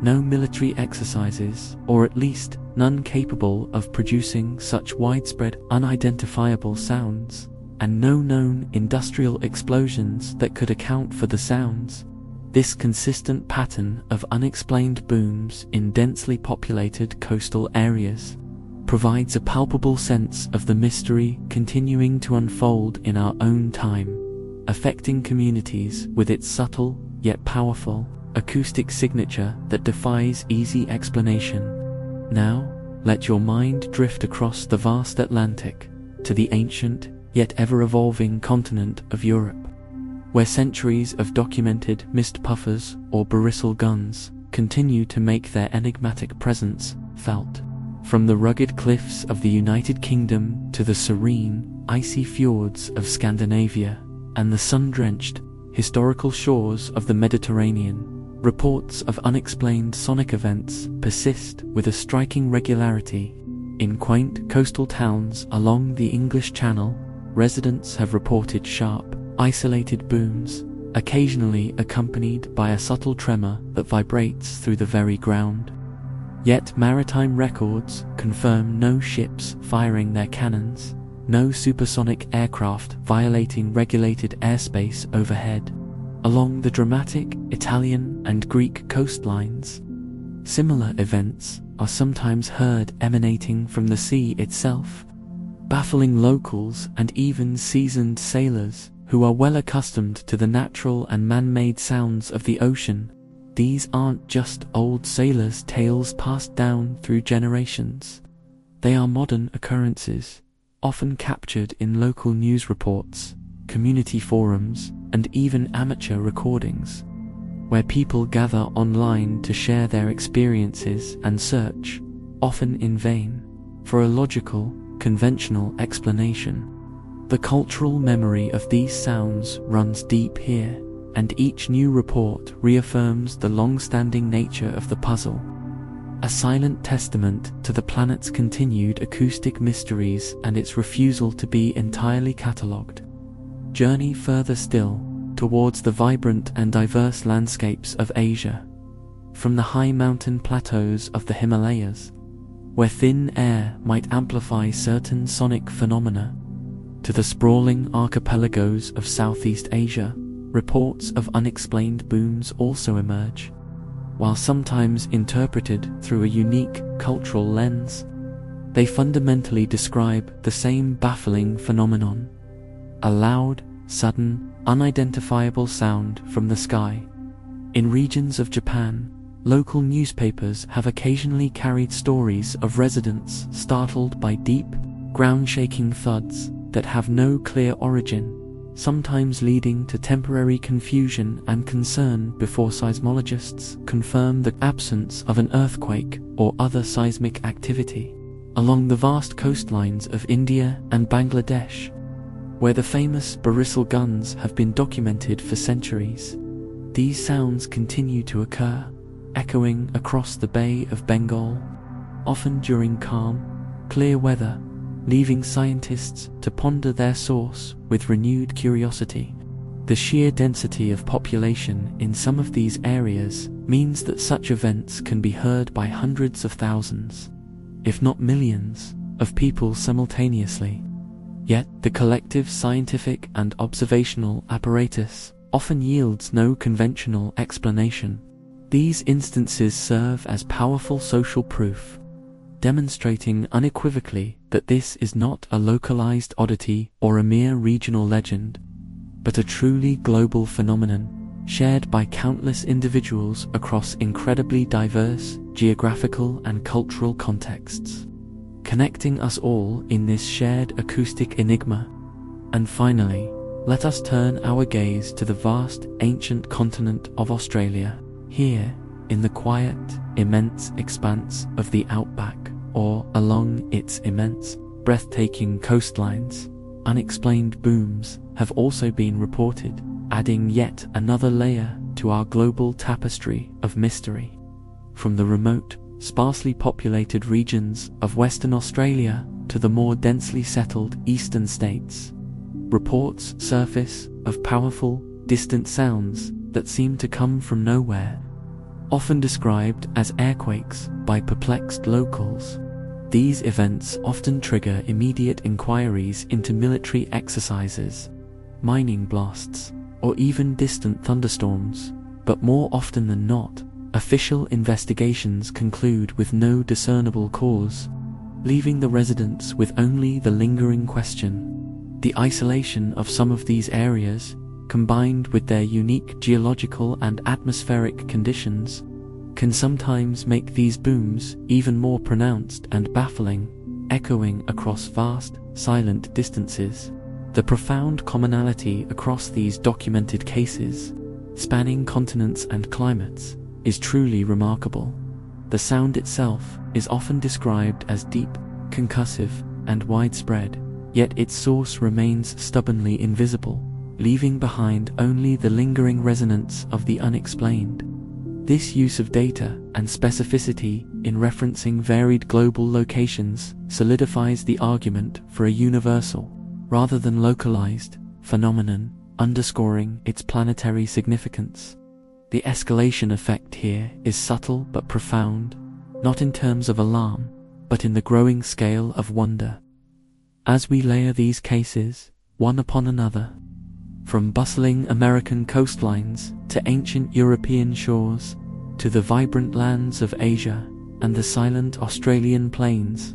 no military exercises, or at least none capable of producing such widespread, unidentifiable sounds, and no known industrial explosions that could account for the sounds. This consistent pattern of unexplained booms in densely populated coastal areas provides a palpable sense of the mystery continuing to unfold in our own time, affecting communities with its subtle, yet powerful, acoustic signature that defies easy explanation. Now, let your mind drift across the vast Atlantic to the ancient, yet ever-evolving continent of Europe, where centuries of documented mist puffers or barisal guns continue to make their enigmatic presence felt. From the rugged cliffs of the United Kingdom to the serene, icy fjords of Scandinavia and the sun-drenched, historical shores of the Mediterranean, reports of unexplained sonic events persist with a striking regularity. In quaint coastal towns along the English Channel, residents have reported sharp, isolated booms, occasionally accompanied by a subtle tremor that vibrates through the very ground. Yet maritime records confirm no ships firing their cannons, no supersonic aircraft violating regulated airspace overhead. Along the dramatic Italian and Greek coastlines, similar events are sometimes heard emanating from the sea itself, baffling locals and even seasoned sailors who are well accustomed to the natural and man-made sounds of the ocean. These aren't just old sailors' tales passed down through generations. They are modern occurrences, often captured in local news reports, community forums, and even amateur recordings, where people gather online to share their experiences and search, often in vain, for a logical, conventional explanation. The cultural memory of these sounds runs deep here, and each new report reaffirms the long-standing nature of the puzzle. A silent testament to the planet's continued acoustic mysteries and its refusal to be entirely catalogued. Journey further still, towards the vibrant and diverse landscapes of Asia. From the high mountain plateaus of the Himalayas, where thin air might amplify certain sonic phenomena, to the sprawling archipelagos of Southeast Asia, reports of unexplained booms also emerge. While sometimes interpreted through a unique cultural lens, they fundamentally describe the same baffling phenomenon: a loud, sudden, unidentifiable sound from the sky. In regions of Japan, local newspapers have occasionally carried stories of residents startled by deep, ground-shaking thuds that have no clear origin, sometimes leading to temporary confusion and concern before seismologists confirm the absence of an earthquake or other seismic activity. Along the vast coastlines of India and Bangladesh, where the famous Barisal guns have been documented for centuries, these sounds continue to occur, echoing across the Bay of Bengal, often during calm, clear weather, leaving scientists to ponder their source with renewed curiosity. The sheer density of population in some of these areas means that such events can be heard by hundreds of thousands, if not millions, of people simultaneously. Yet the collective scientific and observational apparatus often yields no conventional explanation. These instances serve as powerful social proof, demonstrating unequivocally that this is not a localized oddity or a mere regional legend, but a truly global phenomenon shared by countless individuals across incredibly diverse geographical and cultural contexts, connecting us all in this shared acoustic enigma. And finally, let us turn our gaze to the vast ancient continent of Australia. Here, in the quiet, immense expanse of the outback, or along its immense, breathtaking coastlines, unexplained booms have also been reported, adding yet another layer to our global tapestry of mystery. From the remote, sparsely populated regions of Western Australia to the more densely settled eastern states, reports surface of powerful, distant sounds that seem to come from nowhere, often described as airquakes by perplexed locals. These events often trigger immediate inquiries into military exercises, mining blasts, or even distant thunderstorms, but more often than not, official investigations conclude with no discernible cause, leaving the residents with only the lingering question. The isolation of some of these areas, combined with their unique geological and atmospheric conditions, can sometimes make these booms even more pronounced and baffling, echoing across vast, silent distances. The profound commonality across these documented cases, spanning continents and climates, is truly remarkable. The sound itself is often described as deep, concussive, and widespread, yet its source remains stubbornly invisible, leaving behind only the lingering resonance of the unexplained. This use of data and specificity in referencing varied global locations solidifies the argument for a universal, rather than localized, phenomenon, underscoring its planetary significance. The escalation effect here is subtle but profound, not in terms of alarm, but in the growing scale of wonder. As we layer these cases, one upon another, from bustling American coastlines to ancient European shores, to the vibrant lands of Asia and the silent Australian plains,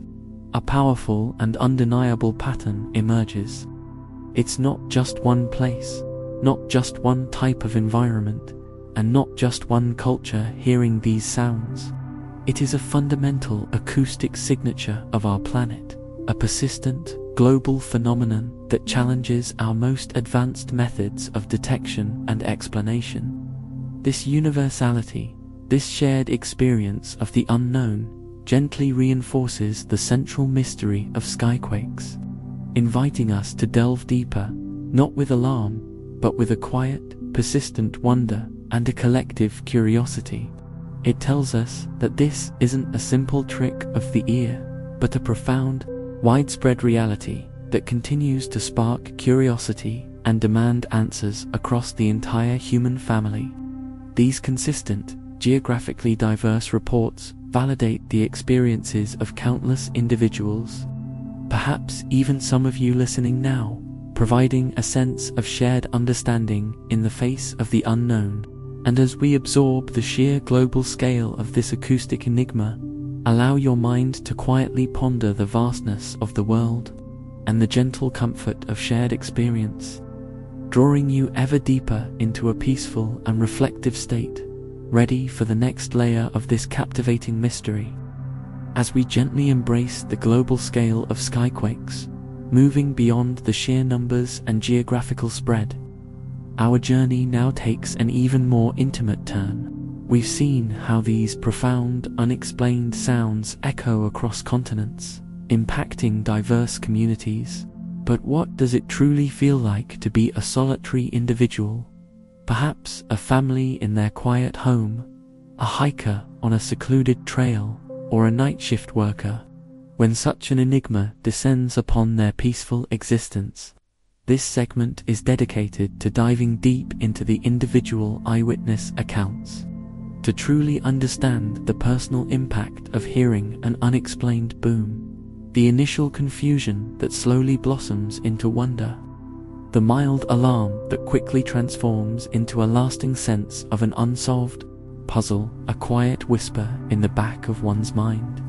a powerful and undeniable pattern emerges. It's not just one place, not just one type of environment, and not just one culture hearing these sounds. It is a fundamental acoustic signature of our planet, a persistent, global phenomenon that challenges our most advanced methods of detection and explanation. This universality, this shared experience of the unknown, gently reinforces the central mystery of Skyquakes, inviting us to delve deeper, not with alarm, but with a quiet, persistent wonder and a collective curiosity. It tells us that this isn't a simple trick of the ear, but a profound, widespread reality that continues to spark curiosity and demand answers across the entire human family. These consistent, geographically diverse reports validate the experiences of countless individuals, perhaps even some of you listening now, providing a sense of shared understanding in the face of the unknown. And as we absorb the sheer global scale of this acoustic enigma, allow your mind to quietly ponder the vastness of the world and the gentle comfort of shared experience, drawing you ever deeper into a peaceful and reflective state, ready for the next layer of this captivating mystery. As we gently embrace the global scale of Skyquakes, moving beyond the sheer numbers and geographical spread, our journey now takes an even more intimate turn. We've seen how these profound, unexplained sounds echo across continents, impacting diverse communities. But what does it truly feel like to be a solitary individual, perhaps a family in their quiet home, a hiker on a secluded trail, or a night shift worker, when such an enigma descends upon their peaceful existence? This segment is dedicated to diving deep into the individual eyewitness accounts, to truly understand the personal impact of hearing an unexplained boom, the initial confusion that slowly blossoms into wonder, the mild alarm that quickly transforms into a lasting sense of an unsolved puzzle, a quiet whisper in the back of one's mind.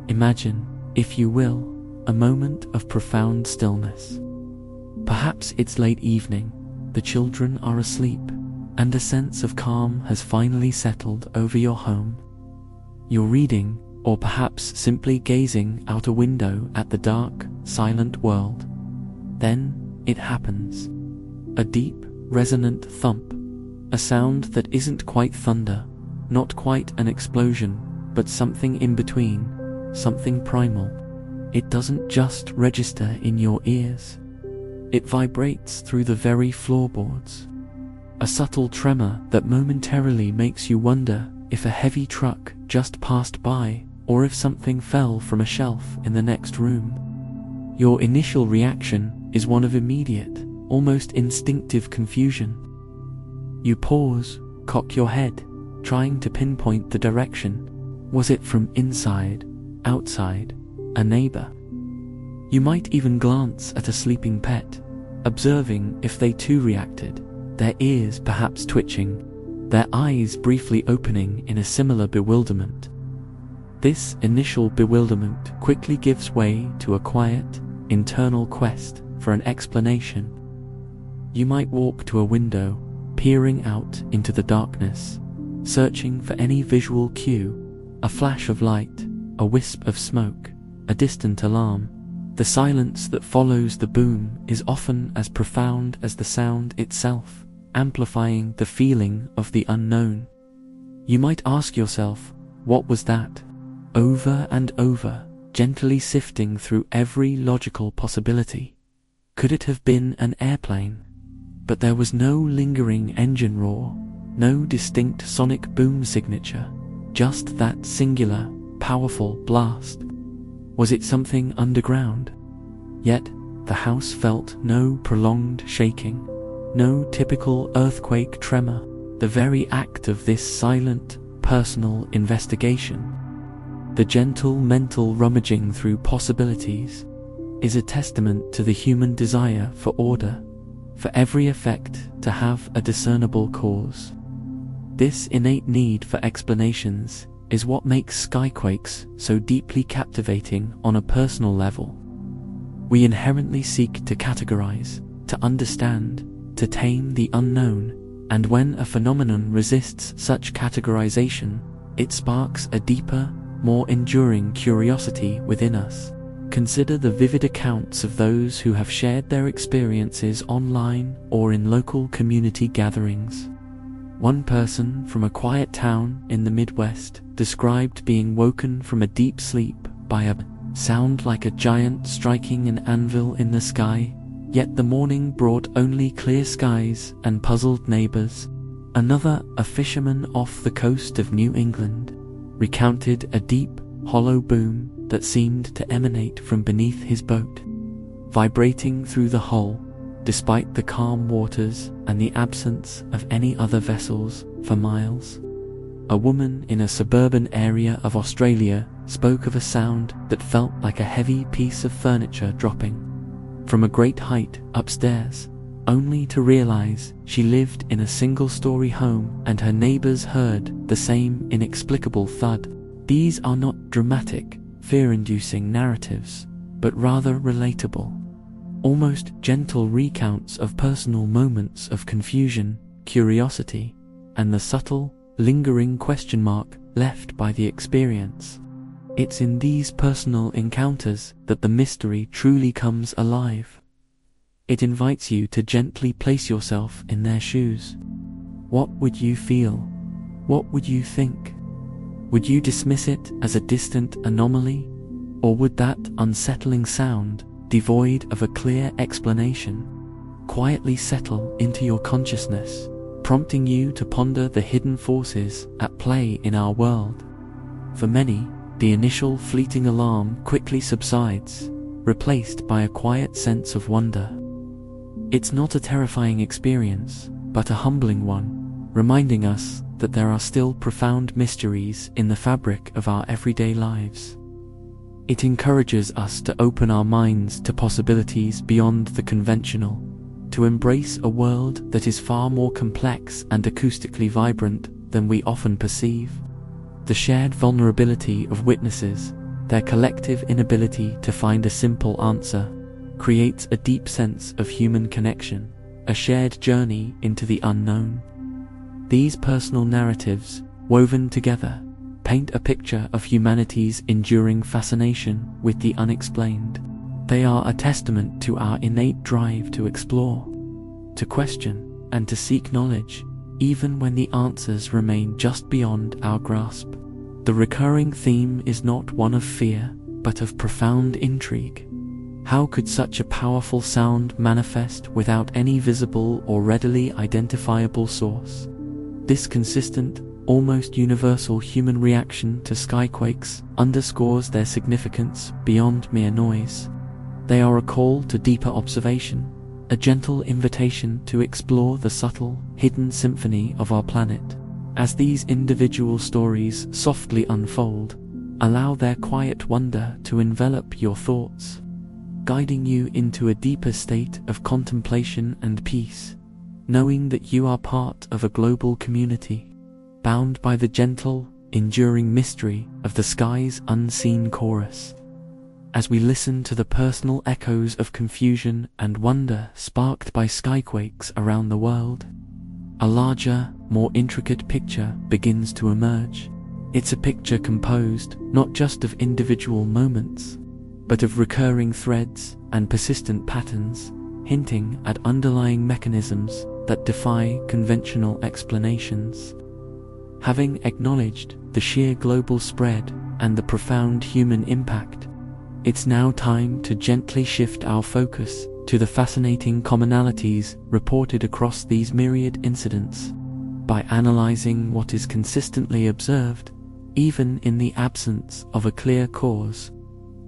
Imagine, if you will, a moment of profound stillness. Perhaps it's late evening, the children are asleep, and a sense of calm has finally settled over your home. You're reading, or perhaps simply gazing out a window at the dark, silent world. Then it happens. A deep, resonant thump, a sound that isn't quite thunder, not quite an explosion, but something in between, something primal. It doesn't just register in your ears. It vibrates through the very floorboards. A subtle tremor that momentarily makes you wonder if a heavy truck just passed by, or if something fell from a shelf in the next room. Your initial reaction is one of immediate, almost instinctive confusion. You pause, cock your head, trying to pinpoint the direction. Was it from inside, outside, a neighbor? You might even glance at a sleeping pet, observing if they too reacted, their ears perhaps twitching, their eyes briefly opening in a similar bewilderment. This initial bewilderment quickly gives way to a quiet, internal quest for an explanation. You might walk to a window, peering out into the darkness, searching for any visual cue, a flash of light, a wisp of smoke, a distant alarm. The silence that follows the boom is often as profound as the sound itself, amplifying the feeling of the unknown. You might ask yourself, what was that? Over and over, gently sifting through every logical possibility. Could it have been an airplane? But there was no lingering engine roar, no distinct sonic boom signature, just that singular, powerful blast. Was it something underground? Yet, the house felt no prolonged shaking, no typical earthquake tremor. The very act of this silent, personal investigation, the gentle mental rummaging through possibilities, is a testament to the human desire for order, for every effect to have a discernible cause. This innate need for explanations is what makes Skyquakes so deeply captivating on a personal level. We inherently seek to categorize, to understand, to tame the unknown, and when a phenomenon resists such categorization, it sparks a deeper, more enduring curiosity within us. Consider the vivid accounts of those who have shared their experiences online or in local community gatherings. One person from a quiet town in the Midwest described being woken from a deep sleep by a sound like a giant striking an anvil in the sky, yet the morning brought only clear skies and puzzled neighbors. Another, a fisherman off the coast of New England, recounted a deep, hollow boom that seemed to emanate from beneath his boat, vibrating through the hull, despite the calm waters and the absence of any other vessels for miles. A woman in a suburban area of Australia spoke of a sound that felt like a heavy piece of furniture dropping from a great height upstairs, only to realize she lived in a single-story home and her neighbors heard the same inexplicable thud. These are not dramatic, fear-inducing narratives, but rather relatable, almost gentle recounts of personal moments of confusion, curiosity, and the subtle, lingering question mark left by the experience. It's in these personal encounters that the mystery truly comes alive. It invites you to gently place yourself in their shoes. What would you feel? What would you think? Would you dismiss it as a distant anomaly? Or would that unsettling sound, devoid of a clear explanation, quietly settle into your consciousness, prompting you to ponder the hidden forces at play in our world? For many, the initial fleeting alarm quickly subsides, replaced by a quiet sense of wonder. It's not a terrifying experience, but a humbling one, reminding us that there are still profound mysteries in the fabric of our everyday lives. It encourages us to open our minds to possibilities beyond the conventional, to embrace a world that is far more complex and acoustically vibrant than we often perceive. The shared vulnerability of witnesses, their collective inability to find a simple answer, creates a deep sense of human connection, a shared journey into the unknown. These personal narratives, woven together, paint a picture of humanity's enduring fascination with the unexplained. They are a testament to our innate drive to explore, to question, and to seek knowledge, even when the answers remain just beyond our grasp. The recurring theme is not one of fear, but of profound intrigue. How could such a powerful sound manifest without any visible or readily identifiable source? This consistent, almost universal human reaction to skyquakes underscores their significance beyond mere noise. They are a call to deeper observation, a gentle invitation to explore the subtle, hidden symphony of our planet. As these individual stories softly unfold, allow their quiet wonder to envelop your thoughts, guiding you into a deeper state of contemplation and peace, knowing that you are part of a global community, bound by the gentle, enduring mystery of the sky's unseen chorus. As we listen to the personal echoes of confusion and wonder sparked by skyquakes around the world, a larger, more intricate picture begins to emerge. It's a picture composed not just of individual moments, but of recurring threads and persistent patterns, hinting at underlying mechanisms that defy conventional explanations. Having acknowledged the sheer global spread and the profound human impact, it's now time to gently shift our focus to the fascinating commonalities reported across these myriad incidents. By analyzing what is consistently observed, even in the absence of a clear cause,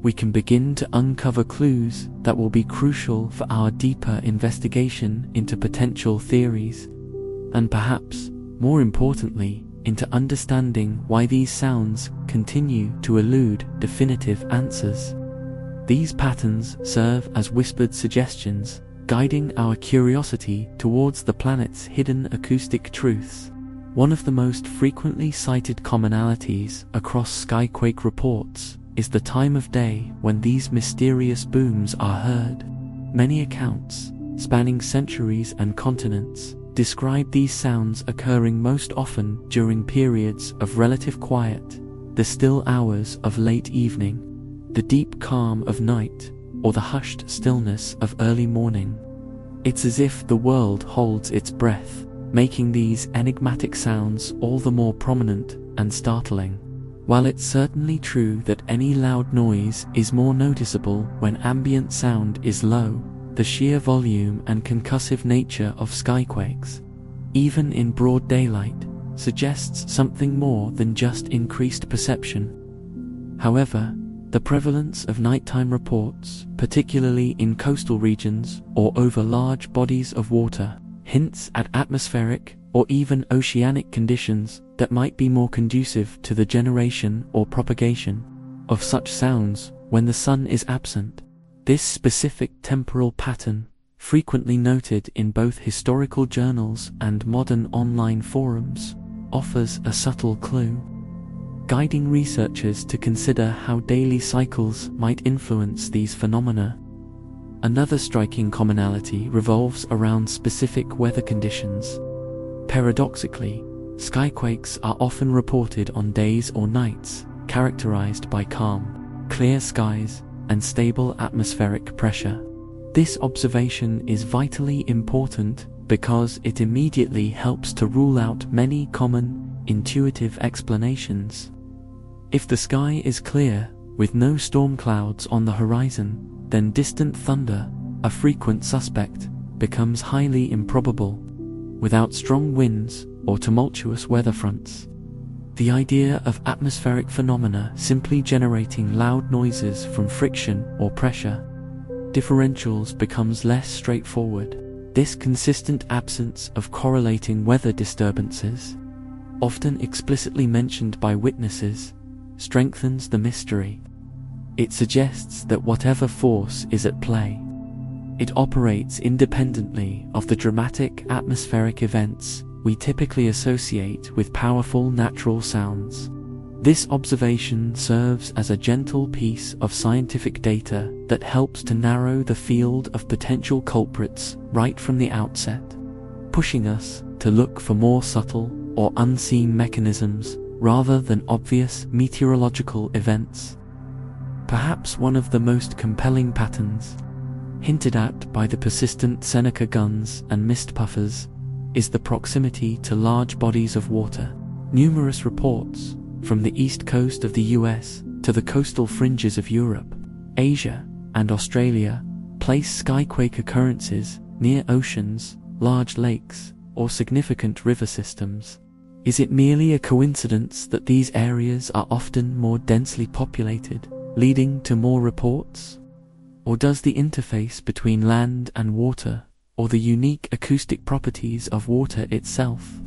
we can begin to uncover clues that will be crucial for our deeper investigation into potential theories, and perhaps, more importantly, into understanding why these sounds continue to elude definitive answers. These patterns serve as whispered suggestions, guiding our curiosity towards the planet's hidden acoustic truths. One of the most frequently cited commonalities across skyquake reports is the time of day when these mysterious booms are heard. Many accounts, spanning centuries and continents, describe these sounds occurring most often during periods of relative quiet, the still hours of late evening, the deep calm of night, or the hushed stillness of early morning. It's as if the world holds its breath, making these enigmatic sounds all the more prominent and startling. While it's certainly true that any loud noise is more noticeable when ambient sound is low, the sheer volume and concussive nature of skyquakes, even in broad daylight, suggests something more than just increased perception. However, the prevalence of nighttime reports, particularly in coastal regions or over large bodies of water, hints at atmospheric or even oceanic conditions that might be more conducive to the generation or propagation of such sounds when the sun is absent. This specific temporal pattern, frequently noted in both historical journals and modern online forums, offers a subtle clue, guiding researchers to consider how daily cycles might influence these phenomena. Another striking commonality revolves around specific weather conditions. Paradoxically, skyquakes are often reported on days or nights characterized by calm, clear skies and stable atmospheric pressure. This observation is vitally important because it immediately helps to rule out many common, intuitive explanations. If the sky is clear, with no storm clouds on the horizon, then distant thunder, a frequent suspect, becomes highly improbable. Without strong winds or tumultuous weather fronts, the idea of atmospheric phenomena simply generating loud noises from friction or pressure differentials becomes less straightforward. This consistent absence of correlating weather disturbances, often explicitly mentioned by witnesses, strengthens the mystery. It suggests that whatever force is at play, it operates independently of the dramatic atmospheric events we typically associate with powerful natural sounds. This observation serves as a gentle piece of scientific data that helps to narrow the field of potential culprits right from the outset, pushing us to look for more subtle or unseen mechanisms rather than obvious meteorological events. Perhaps one of the most compelling patterns, hinted at by the persistent Seneca guns and mist puffers, is the proximity to large bodies of water. Numerous reports, from the east coast of the US to the coastal fringes of Europe, Asia, and Australia, place skyquake occurrences near oceans, large lakes, or significant river systems. Is it merely a coincidence that these areas are often more densely populated, leading to more reports? Or does the interface between land and water, or the unique acoustic properties of water itself,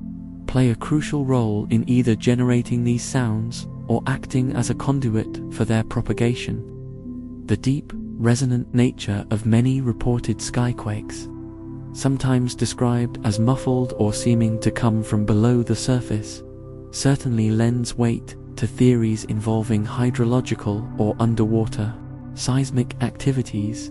play a crucial role in either generating these sounds or acting as a conduit for their propagation? The deep, resonant nature of many reported skyquakes, sometimes described as muffled or seeming to come from below the surface, certainly lends weight to theories involving hydrological or underwater seismic activities.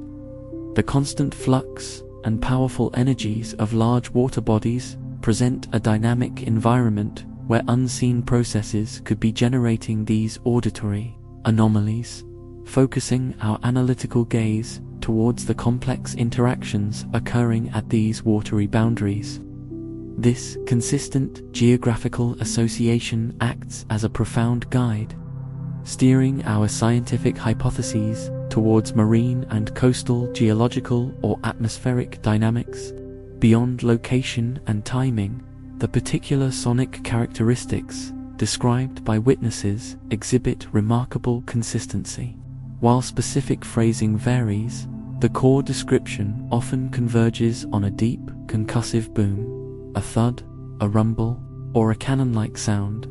The constant flux and powerful energies of large water bodies present a dynamic environment where unseen processes could be generating these auditory anomalies, focusing our analytical gaze towards the complex interactions occurring at these watery boundaries. This consistent geographical association acts as a profound guide, steering our scientific hypotheses towards marine and coastal geological or atmospheric dynamics. Beyond location and timing, the particular sonic characteristics described by witnesses exhibit remarkable consistency. While specific phrasing varies, the core description often converges on a deep, concussive boom, a thud, a rumble, or a cannon-like sound.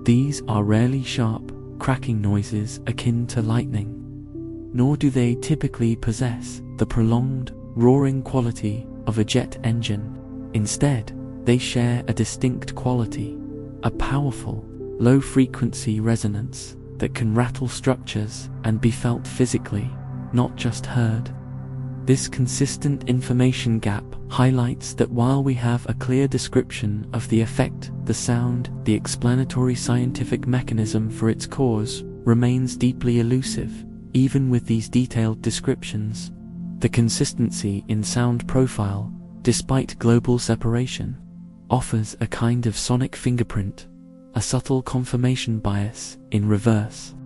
These are rarely sharp, cracking noises akin to lightning, nor do they typically possess the prolonged, roaring quality of a jet engine. Instead, they share a distinct quality, a powerful, low-frequency resonance that can rattle structures and be felt physically, not just heard. This consistent information gap highlights that while we have a clear description of the effect, the sound, the explanatory scientific mechanism for its cause remains deeply elusive. Even with these detailed descriptions, the consistency in sound profile, despite global separation, offers a kind of sonic fingerprint, a subtle confirmation bias in reverse,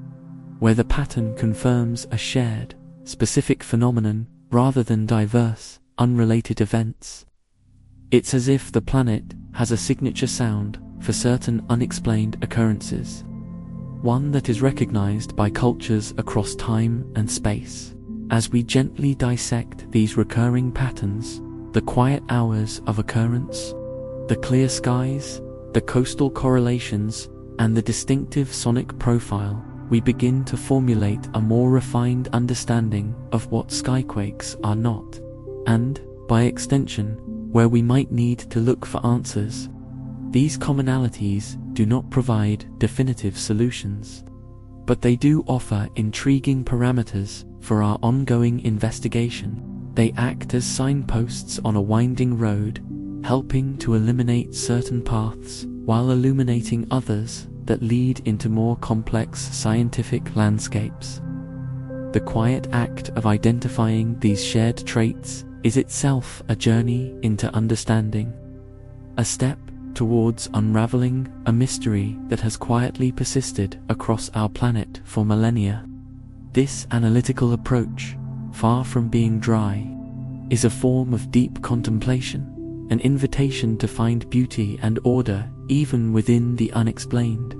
where the pattern confirms a shared, specific phenomenon rather than diverse, unrelated events. It's as if the planet has a signature sound for certain unexplained occurrences, one that is recognized by cultures across time and space. As we gently dissect these recurring patterns, the quiet hours of occurrence, the clear skies, the coastal correlations, and the distinctive sonic profile, we begin to formulate a more refined understanding of what skyquakes are not, and, by extension, where we might need to look for answers. These commonalities do not provide definitive solutions, but they do offer intriguing parameters for our ongoing investigation. They act as signposts on a winding road, helping to eliminate certain paths while illuminating others that lead into more complex scientific landscapes. The quiet act of identifying these shared traits is itself a journey into understanding, a step towards unraveling a mystery that has quietly persisted across our planet for millennia. This analytical approach, far from being dry, is a form of deep contemplation, an invitation to find beauty and order even within the unexplained.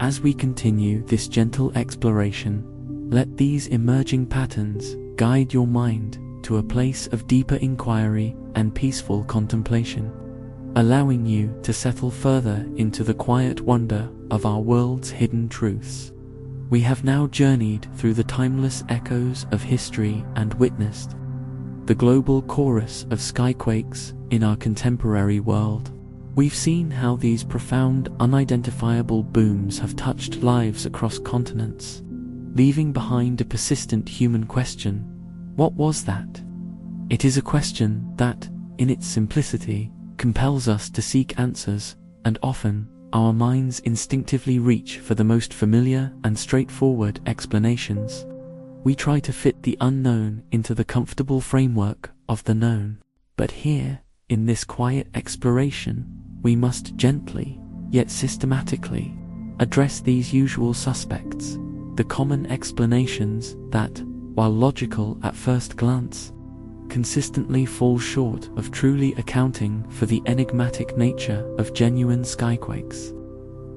As we continue this gentle exploration, let these emerging patterns guide your mind to a place of deeper inquiry and peaceful contemplation, allowing you to settle further into the quiet wonder of our world's hidden truths. We have now journeyed through the timeless echoes of history and witnessed the global chorus of skyquakes in our contemporary world. We've seen how these profound, unidentifiable booms have touched lives across continents, leaving behind a persistent human question: what was that? It is a question that, in its simplicity, compels us to seek answers, and often, our minds instinctively reach for the most familiar and straightforward explanations. We try to fit the unknown into the comfortable framework of the known. But here, in this quiet exploration, we must gently, yet systematically, address these usual suspects, the common explanations that, while logical at first glance, consistently fall short of truly accounting for the enigmatic nature of genuine skyquakes.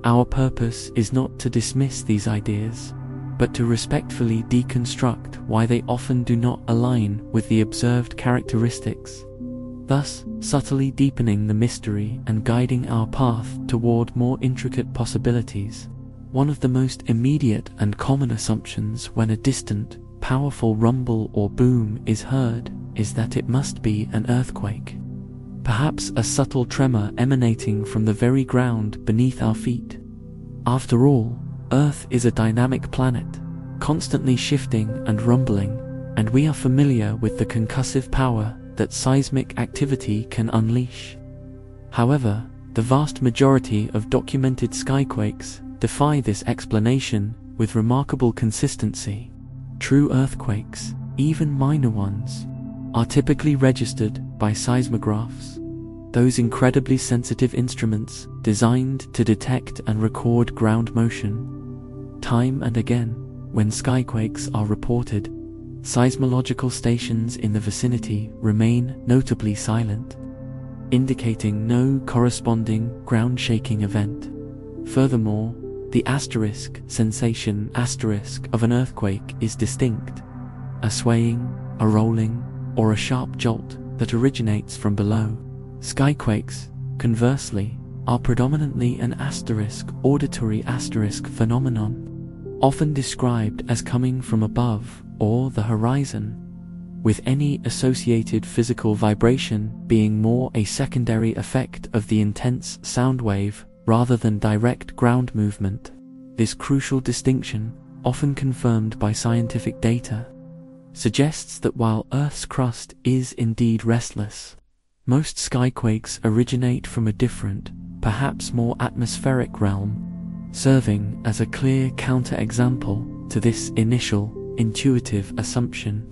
Our purpose is not to dismiss these ideas, but to respectfully deconstruct why they often do not align with the observed characteristics, thus subtly deepening the mystery and guiding our path toward more intricate possibilities. One of the most immediate and common assumptions when a distant, powerful rumble or boom is heard is that it must be an earthquake, perhaps a subtle tremor emanating from the very ground beneath our feet. After all, Earth is a dynamic planet, constantly shifting and rumbling, and we are familiar with the concussive power that seismic activity can unleash. However, the vast majority of documented skyquakes defy this explanation with remarkable consistency. True earthquakes, even minor ones, are typically registered by seismographs, those incredibly sensitive instruments designed to detect and record ground motion. Time and again, when skyquakes are reported, seismological stations in the vicinity remain notably silent, indicating no corresponding ground-shaking event. Furthermore, the asterisk sensation asterisk of an earthquake is distinct, a swaying, a rolling, or a sharp jolt that originates from below. Skyquakes, conversely, are predominantly an asterisk auditory asterisk phenomenon, often described as coming from above or the horizon, with any associated physical vibration being more a secondary effect of the intense sound wave rather than direct ground movement. This crucial distinction, often confirmed by scientific data, suggests that while Earth's crust is indeed restless, most skyquakes originate from a different, perhaps more atmospheric realm, serving as a clear counterexample to this initial, intuitive assumption.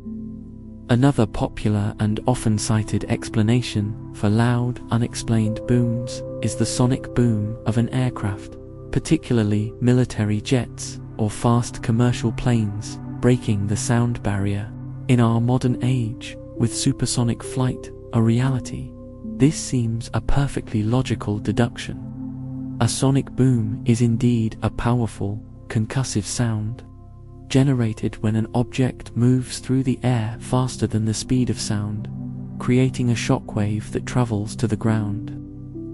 Another popular and often cited explanation for loud, unexplained booms is the sonic boom of an aircraft, particularly military jets or fast commercial planes, breaking the sound barrier. In our modern age, with supersonic flight a reality, this seems a perfectly logical deduction. A sonic boom is indeed a powerful, concussive sound, generated when an object moves through the air faster than the speed of sound, creating a shockwave that travels to the ground.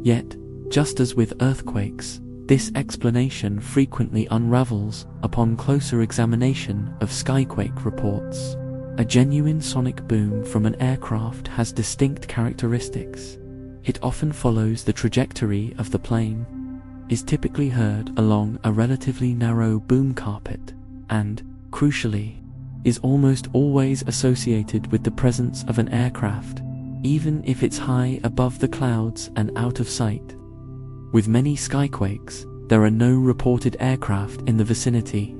Yet, just as with earthquakes, this explanation frequently unravels upon closer examination of skyquake reports. A genuine sonic boom from an aircraft has distinct characteristics. It often follows the trajectory of the plane, is typically heard along a relatively narrow boom carpet, and, crucially, is almost always associated with the presence of an aircraft, even if it's high above the clouds and out of sight. With many skyquakes, there are no reported aircraft in the vicinity,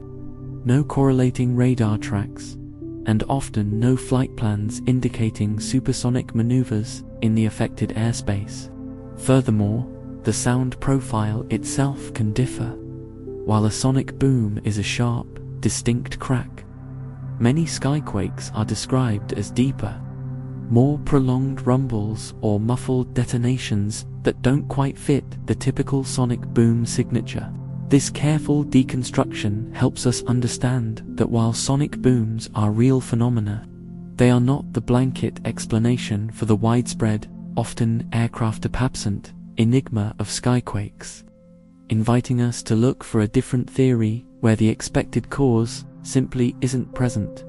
no correlating radar tracks, and often no flight plans indicating supersonic maneuvers in the affected airspace. Furthermore, the sound profile itself can differ. While a sonic boom is a sharp, distinct crack, many skyquakes are described as deeper, more prolonged rumbles or muffled detonations that don't quite fit the typical sonic boom signature. This careful deconstruction helps us understand that while sonic booms are real phenomena, they are not the blanket explanation for the widespread, often aircraft-absent, enigma of skyquakes, inviting us to look for a different theory where the expected cause simply isn't present.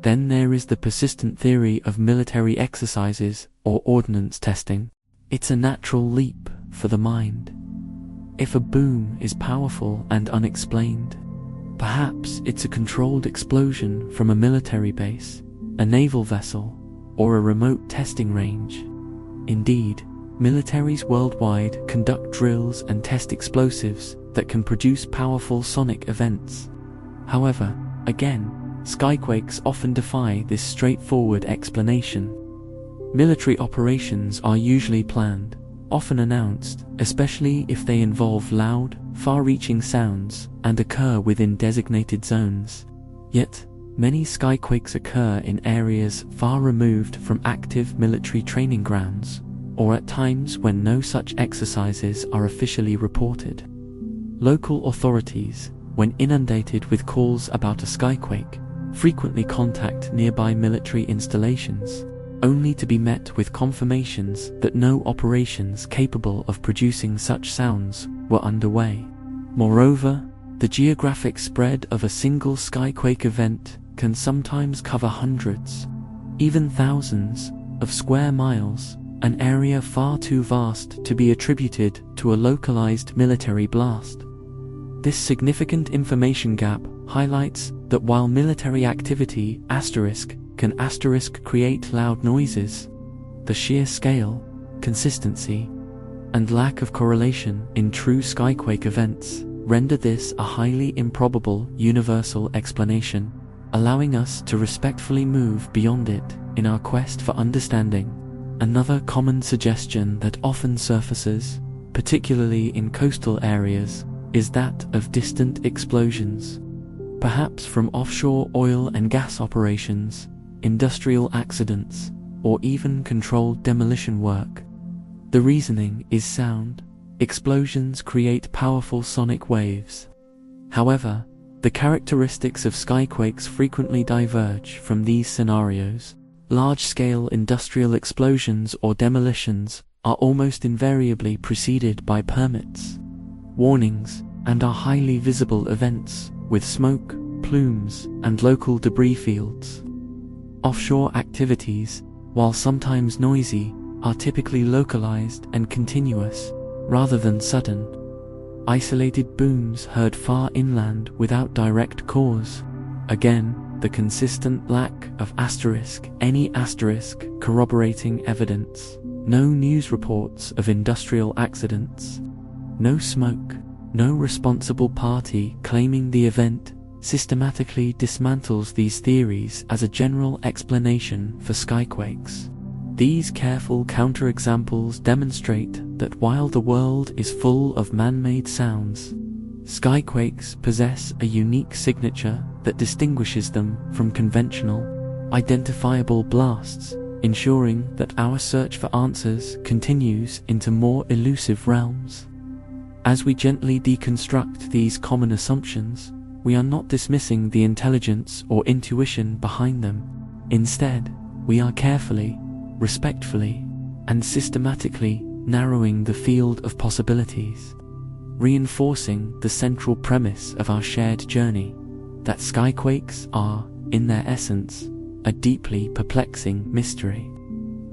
Then there is the persistent theory of military exercises or ordnance testing. It's a natural leap for the mind. If a boom is powerful and unexplained, perhaps it's a controlled explosion from a military base, a naval vessel, or a remote testing range. Indeed, militaries worldwide conduct drills and test explosives that can produce powerful sonic events. However, again, skyquakes often defy this straightforward explanation. Military operations are usually planned, often announced, especially if they involve loud, far-reaching sounds and occur within designated zones. Yet, many skyquakes occur in areas far removed from active military training grounds, or at times when no such exercises are officially reported. Local authorities, when inundated with calls about a skyquake, frequently contact nearby military installations, only to be met with confirmations that no operations capable of producing such sounds were underway. Moreover, the geographic spread of a single skyquake event can sometimes cover hundreds, even thousands, of square miles, an area far too vast to be attributed to a localized military blast. This significant information gap highlights that while military activity can create loud noises, the sheer scale, consistency, and lack of correlation in true skyquake events render this a highly improbable universal explanation, allowing us to respectfully move beyond it in our quest for understanding. Another common suggestion that often surfaces, particularly in coastal areas, is that of distant explosions, perhaps from offshore oil and gas operations, industrial accidents, or even controlled demolition work. The reasoning is sound. Explosions create powerful sonic waves. However, the characteristics of skyquakes frequently diverge from these scenarios. Large-scale industrial explosions or demolitions are almost invariably preceded by permits, warnings, and are highly visible events with smoke, plumes, and local debris fields. Offshore activities, while sometimes noisy, are typically localized and continuous, rather than sudden, isolated booms heard far inland without direct cause. Again, the consistent lack of any corroborating evidence, no news reports of industrial accidents, no smoke, no responsible party claiming the event, systematically dismantles these theories as a general explanation for skyquakes. These careful counterexamples demonstrate that while the world is full of man-made sounds, skyquakes possess a unique signature that distinguishes them from conventional, identifiable blasts, ensuring that our search for answers continues into more elusive realms. As we gently deconstruct these common assumptions, we are not dismissing the intelligence or intuition behind them. Instead, we are carefully, respectfully, and systematically narrowing the field of possibilities, reinforcing the central premise of our shared journey, that skyquakes are, in their essence, a deeply perplexing mystery.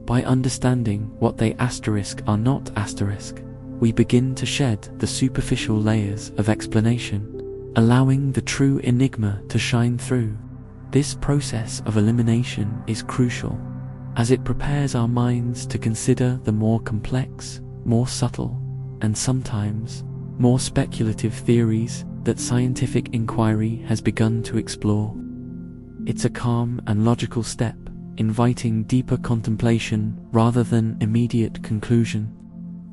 By understanding what they are not, we begin to shed the superficial layers of explanation, allowing the true enigma to shine through. This process of elimination is crucial, as it prepares our minds to consider the more complex, more subtle, and sometimes more speculative theories that scientific inquiry has begun to explore. It's a calm and logical step, inviting deeper contemplation rather than immediate conclusion,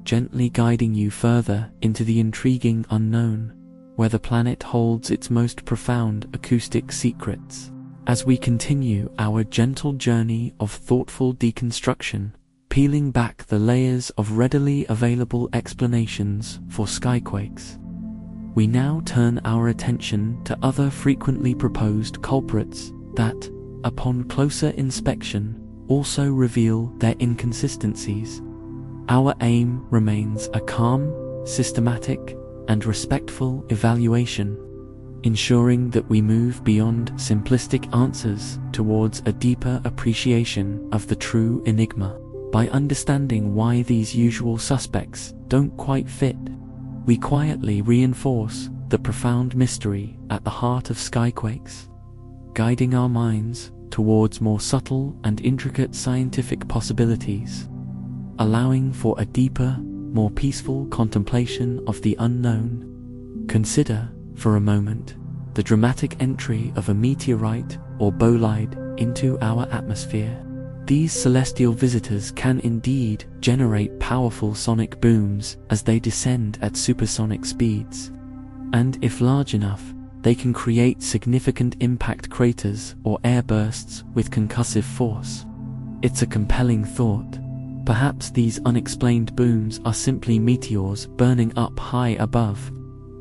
gently guiding you further into the intriguing unknown, where the planet holds its most profound acoustic secrets. As we continue our gentle journey of thoughtful deconstruction, peeling back the layers of readily available explanations for skyquakes, we now turn our attention to other frequently proposed culprits that, upon closer inspection, also reveal their inconsistencies. Our aim remains a calm, systematic, and respectful evaluation, ensuring that we move beyond simplistic answers towards a deeper appreciation of the true enigma. By understanding why these usual suspects don't quite fit, we quietly reinforce the profound mystery at the heart of skyquakes, guiding our minds towards more subtle and intricate scientific possibilities, allowing for a deeper, more peaceful contemplation of the unknown. Consider, for a moment, the dramatic entry of a meteorite or bolide into our atmosphere. These celestial visitors can indeed generate powerful sonic booms as they descend at supersonic speeds. And if large enough, they can create significant impact craters or airbursts with concussive force. It's a compelling thought. Perhaps these unexplained booms are simply meteors burning up high above.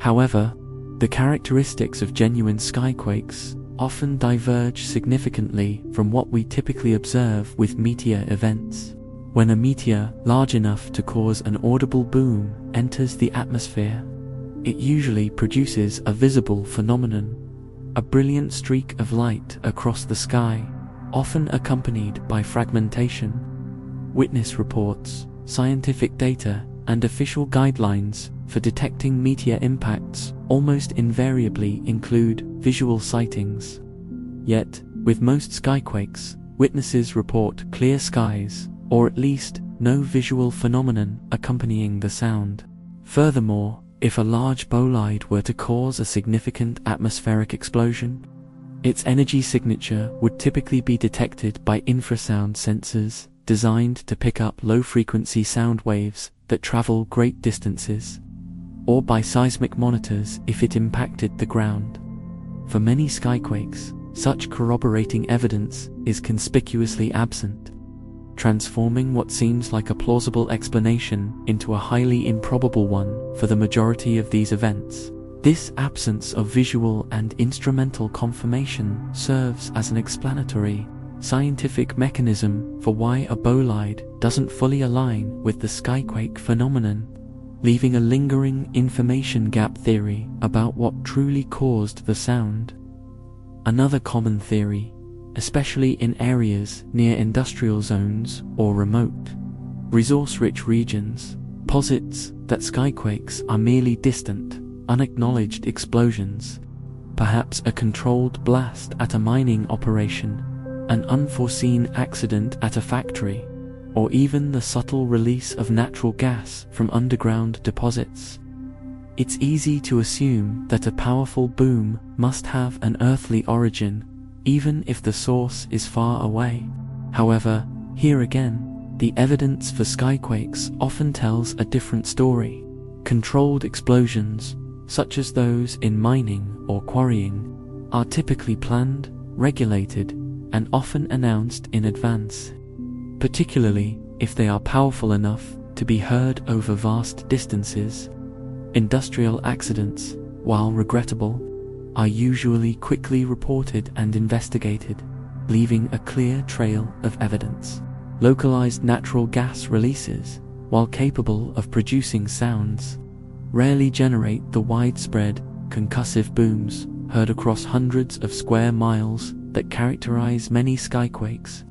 However, the characteristics of genuine skyquakes often diverge significantly from what we typically observe with meteor events. When a meteor large enough to cause an audible boom enters the atmosphere, it usually produces a visible phenomenon, a brilliant streak of light across the sky, often accompanied by fragmentation. Witness reports, scientific data, and official guidelines for detecting meteor impacts almost invariably include visual sightings. Yet, with most skyquakes, witnesses report clear skies, or at least no visual phenomenon accompanying the sound. Furthermore, if a large bolide were to cause a significant atmospheric explosion, its energy signature would typically be detected by infrasound sensors designed to pick up low-frequency sound waves that travel great distances, or by seismic monitors if it impacted the ground. For many skyquakes, such corroborating evidence is conspicuously absent, transforming what seems like a plausible explanation into a highly improbable one for the majority of these events. This absence of visual and instrumental confirmation serves as an explanatory, scientific mechanism for why a bolide doesn't fully align with the skyquake phenomenon, leaving a lingering information gap theory about what truly caused the sound. Another common theory, especially in areas near industrial zones or remote, resource-rich regions, posits that skyquakes are merely distant, unacknowledged explosions, perhaps a controlled blast at a mining operation, an unforeseen accident at a factory, or even the subtle release of natural gas from underground deposits. It's easy to assume that a powerful boom must have an earthly origin, even if the source is far away. However, here again, the evidence for skyquakes often tells a different story. Controlled explosions, such as those in mining or quarrying, are typically planned, regulated, and often announced in advance, particularly if they are powerful enough to be heard over vast distances. Industrial accidents, while regrettable, are usually quickly reported and investigated, leaving a clear trail of evidence. Localized natural gas releases, while capable of producing sounds, rarely generate the widespread, concussive booms heard across hundreds of square miles that characterize many skyquakes.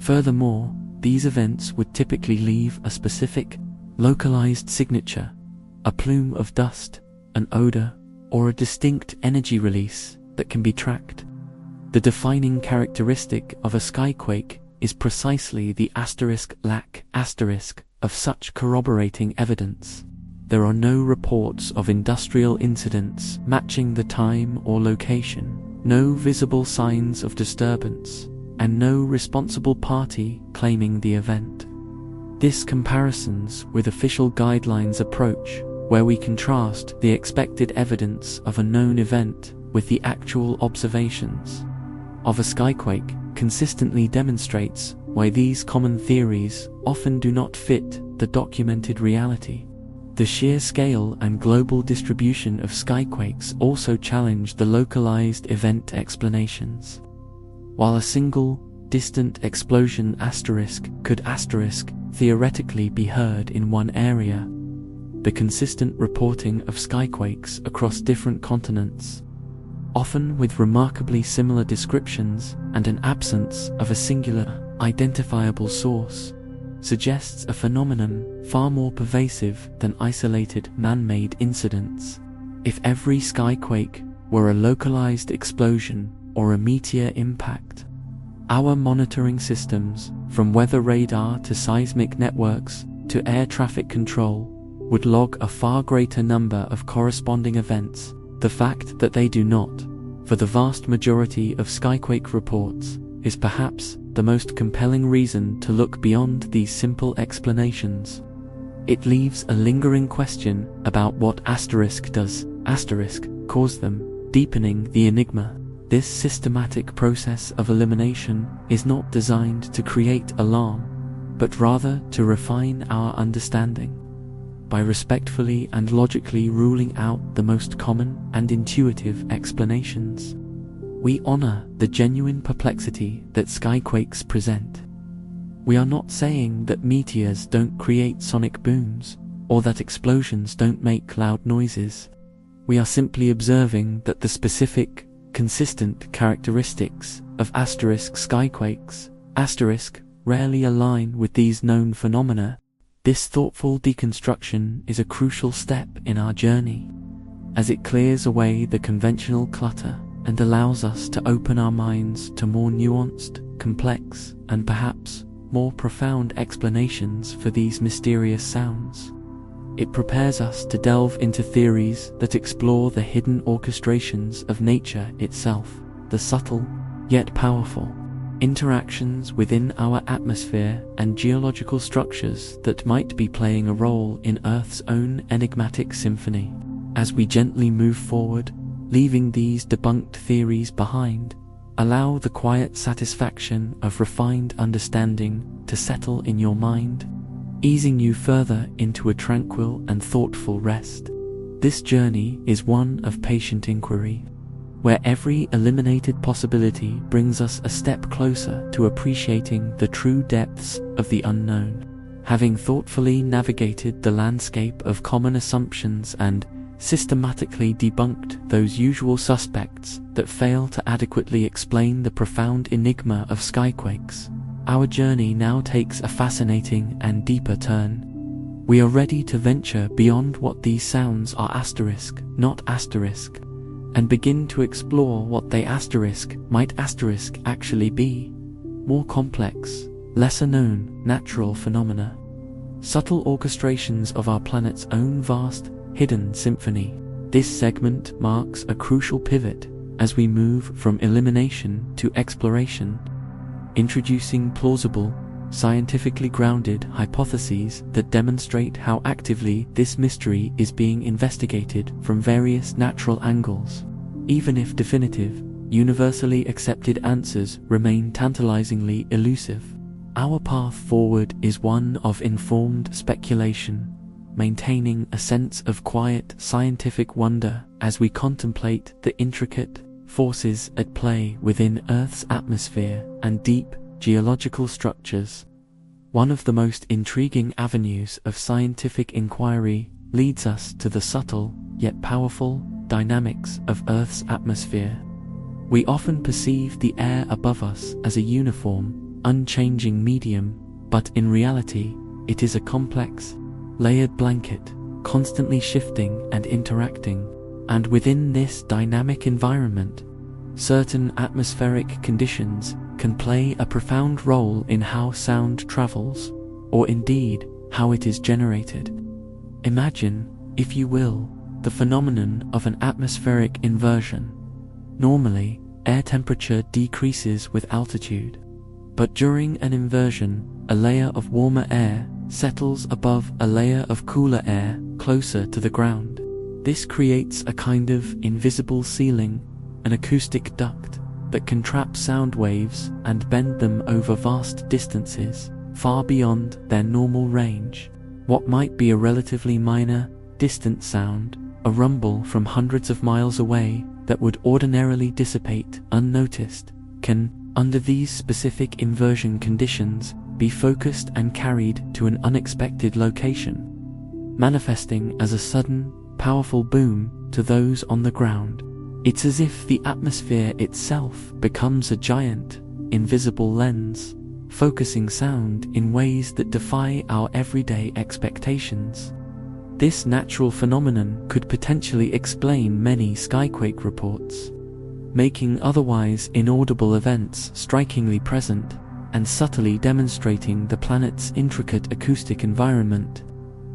Furthermore, these events would typically leave a specific, localized signature, a plume of dust, an odor, or a distinct energy release that can be tracked. The defining characteristic of a skyquake is precisely the lack of such corroborating evidence. There are no reports of industrial incidents matching the time or location, no visible signs of disturbance, and no responsible party claiming the event. This comparisons with official guidelines approach, where we contrast the expected evidence of a known event with the actual observations of a skyquake, consistently demonstrates why these common theories often do not fit the documented reality. The sheer scale and global distribution of skyquakes also challenge the localized event explanations. While a single, distant explosion could theoretically be heard in one area, the consistent reporting of skyquakes across different continents, often with remarkably similar descriptions and an absence of a singular, identifiable source, suggests a phenomenon far more pervasive than isolated man-made incidents. If every skyquake were a localized explosion or a meteor impact, our monitoring systems, from weather radar to seismic networks to air traffic control, would log a far greater number of corresponding events. The fact that they do not, for the vast majority of skyquake reports, is perhaps the most compelling reason to look beyond these simple explanations. It leaves a lingering question about what does cause them, deepening the enigma. This systematic process of elimination is not designed to create alarm, but rather to refine our understanding. By respectfully and logically ruling out the most common and intuitive explanations, we honor the genuine perplexity that skyquakes present. We are not saying that meteors don't create sonic booms, or that explosions don't make loud noises. We are simply observing that the specific, consistent characteristics of skyquakes rarely align with these known phenomena. This thoughtful deconstruction is a crucial step in our journey, as it clears away the conventional clutter and allows us to open our minds to more nuanced, complex, and perhaps more profound explanations for these mysterious sounds. It prepares us to delve into theories that explore the hidden orchestrations of nature itself, the subtle, yet powerful interactions within our atmosphere and geological structures that might be playing a role in Earth's own enigmatic symphony. As we gently move forward, leaving these debunked theories behind, allow the quiet satisfaction of refined understanding to settle in your mind, easing you further into a tranquil and thoughtful rest. This journey is one of patient inquiry, where every eliminated possibility brings us a step closer to appreciating the true depths of the unknown. Having thoughtfully navigated the landscape of common assumptions and systematically debunked those usual suspects that fail to adequately explain the profound enigma of skyquakes, our journey now takes a fascinating and deeper turn. We are ready to venture beyond what these sounds are not asterisk, and begin to explore what they might actually be: more complex, lesser known natural phenomena, subtle orchestrations of our planet's own vast, hidden symphony. This segment marks a crucial pivot as we move from elimination to exploration, introducing plausible, scientifically grounded hypotheses that demonstrate how actively this mystery is being investigated from various natural angles. Even if definitive, universally accepted answers remain tantalizingly elusive, our path forward is one of informed speculation, maintaining a sense of quiet scientific wonder as we contemplate the intricate forces at play within Earth's atmosphere and deep geological structures. One of the most intriguing avenues of scientific inquiry leads us to the subtle yet powerful dynamics of Earth's atmosphere. We often perceive the air above us as a uniform, unchanging medium, but in reality, it is a complex, layered blanket, constantly shifting and interacting, and within this dynamic environment, certain atmospheric conditions can play a profound role in how sound travels, or indeed, how it is generated. Imagine, if you will, the phenomenon of an atmospheric inversion. Normally, air temperature decreases with altitude, but during an inversion, a layer of warmer air settles above a layer of cooler air closer to the ground. This creates a kind of invisible ceiling, an acoustic duct, that can trap sound waves and bend them over vast distances, far beyond their normal range. What might be a relatively minor, distant sound, a rumble from hundreds of miles away that would ordinarily dissipate unnoticed, can, under these specific inversion conditions, be focused and carried to an unexpected location, manifesting as a sudden, powerful boom to those on the ground. It's as if the atmosphere itself becomes a giant, invisible lens, focusing sound in ways that defy our everyday expectations. This natural phenomenon could potentially explain many skyquake reports, making otherwise inaudible events strikingly present and subtly demonstrating the planet's intricate acoustic environment.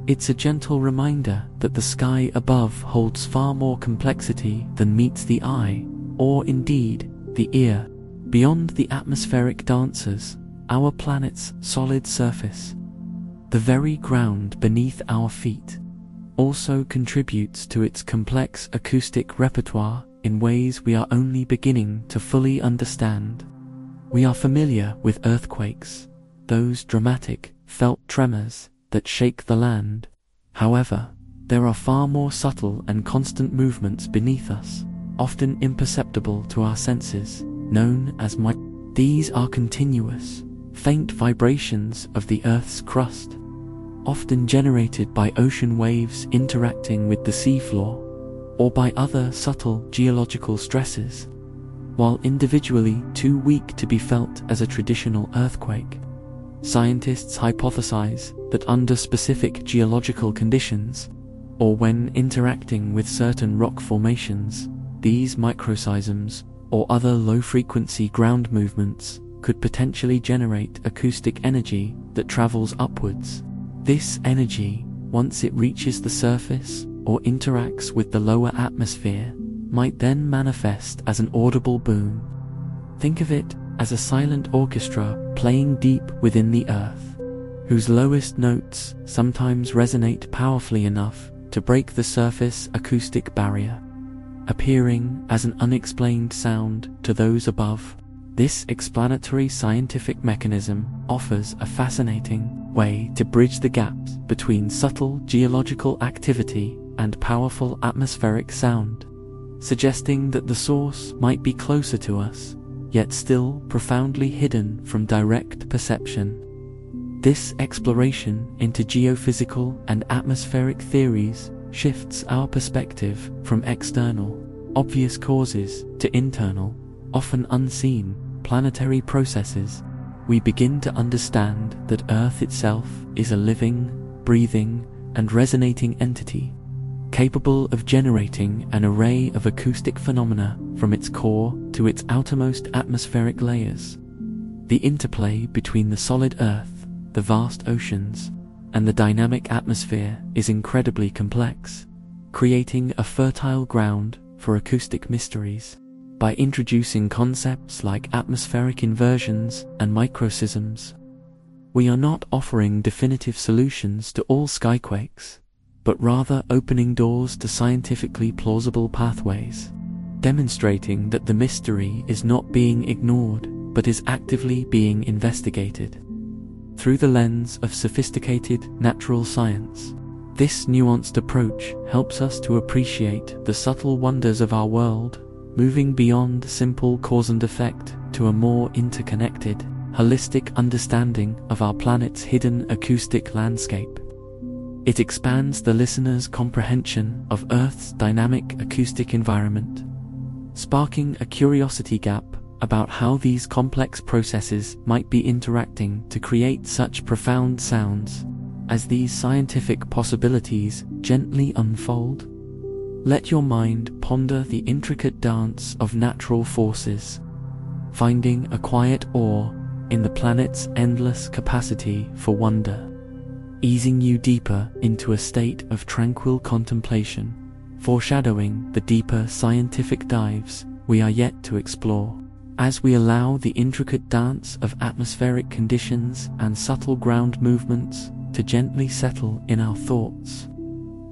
It's a gentle reminder that the sky above holds far more complexity than meets the eye, or indeed, the ear. Beyond the atmospheric dancers, our planet's solid surface, the very ground beneath our feet, also contributes to its complex acoustic repertoire in ways we are only beginning to fully understand. We are familiar with earthquakes, those dramatic, felt tremors that shake the land. However, there are far more subtle and constant movements beneath us, often imperceptible to our senses, known as These are continuous, faint vibrations of the Earth's crust, often generated by ocean waves interacting with the seafloor, or by other subtle geological stresses. While individually too weak to be felt as a traditional earthquake, scientists hypothesize that under specific geological conditions, or when interacting with certain rock formations, these microseisms, or other low-frequency ground movements, could potentially generate acoustic energy that travels upwards. This energy, once it reaches the surface or interacts with the lower atmosphere, might then manifest as an audible boom. Think of it as a silent orchestra playing deep within the earth, whose lowest notes sometimes resonate powerfully enough to break the surface acoustic barrier, appearing as an unexplained sound to those above. This explanatory scientific mechanism offers a fascinating way to bridge the gaps between subtle geological activity and powerful atmospheric sound, suggesting that the source might be closer to us, yet still profoundly hidden from direct perception. This exploration into geophysical and atmospheric theories shifts our perspective from external, obvious causes to internal, often unseen, planetary processes. We begin to understand that Earth itself is a living, breathing, and resonating entity, capable of generating an array of acoustic phenomena from its core to its outermost atmospheric layers. The interplay between the solid Earth, the vast oceans, and the dynamic atmosphere is incredibly complex, creating a fertile ground for acoustic mysteries. By introducing concepts like atmospheric inversions and microseisms, we are not offering definitive solutions to all skyquakes, but rather opening doors to scientifically plausible pathways, demonstrating that the mystery is not being ignored but is actively being investigated. Through the lens of sophisticated natural science, this nuanced approach helps us to appreciate the subtle wonders of our world, moving beyond simple cause and effect to a more interconnected, holistic understanding of our planet's hidden acoustic landscape. It expands the listener's comprehension of Earth's dynamic acoustic environment, sparking a curiosity gap about how these complex processes might be interacting to create such profound sounds. As these scientific possibilities gently unfold, let your mind ponder the intricate dance of natural forces, finding a quiet awe in the planet's endless capacity for wonder, easing you deeper into a state of tranquil contemplation, foreshadowing the deeper scientific dives we are yet to explore. As we allow the intricate dance of atmospheric conditions and subtle ground movements to gently settle in our thoughts,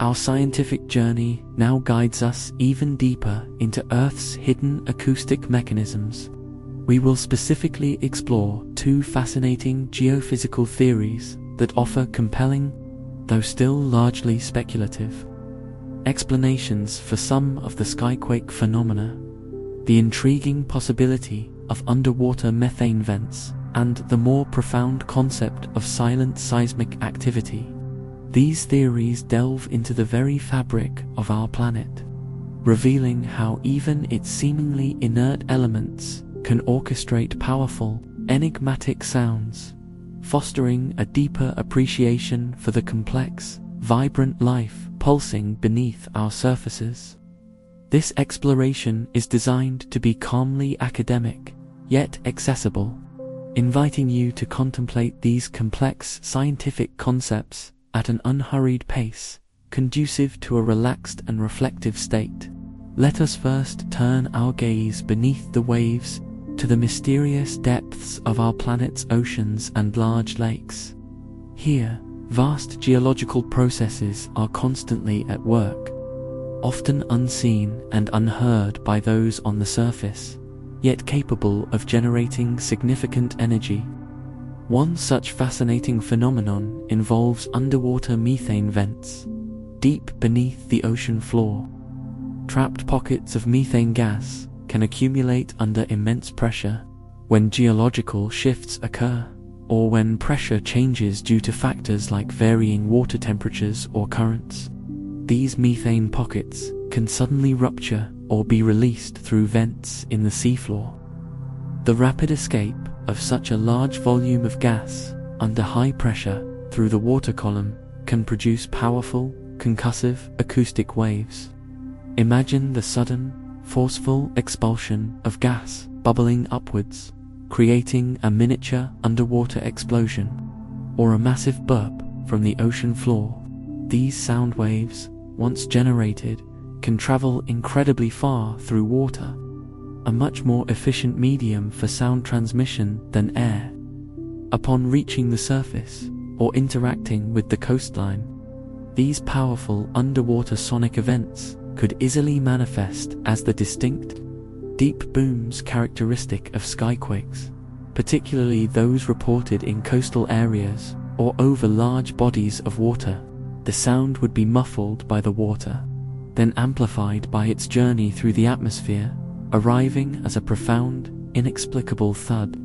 our scientific journey now guides us even deeper into Earth's hidden acoustic mechanisms. We will specifically explore two fascinating geophysical theories that offer compelling, though still largely speculative, explanations for some of the skyquake phenomena: the intriguing possibility of underwater methane vents and the more profound concept of silent seismic activity. These theories delve into the very fabric of our planet, revealing how even its seemingly inert elements can orchestrate powerful, enigmatic sounds, fostering a deeper appreciation for the complex, vibrant life pulsing beneath our surfaces. This exploration is designed to be calmly academic, yet accessible, inviting you to contemplate these complex scientific concepts at an unhurried pace, conducive to a relaxed and reflective state. Let us first turn our gaze beneath the waves to the mysterious depths of our planet's oceans and large lakes. Here, vast geological processes are constantly at work, often unseen and unheard by those on the surface, yet capable of generating significant energy. One such fascinating phenomenon involves underwater methane vents. Deep beneath the ocean floor, trapped pockets of methane gas can accumulate under immense pressure. When geological shifts occur, or when pressure changes due to factors like varying water temperatures or currents, these methane pockets can suddenly rupture or be released through vents in the seafloor. The rapid escape of such a large volume of gas under high pressure through the water column can produce powerful, concussive acoustic waves. Imagine the sudden, forceful expulsion of gas bubbling upwards, creating a miniature underwater explosion, or a massive burp from the ocean floor. These sound waves, once generated, can travel incredibly far through water, a much more efficient medium for sound transmission than air. Upon reaching the surface, or interacting with the coastline, these powerful underwater sonic events could easily manifest as the distinct, deep booms characteristic of skyquakes, particularly those reported in coastal areas or over large bodies of water. The sound would be muffled by the water, then amplified by its journey through the atmosphere, arriving as a profound, inexplicable thud.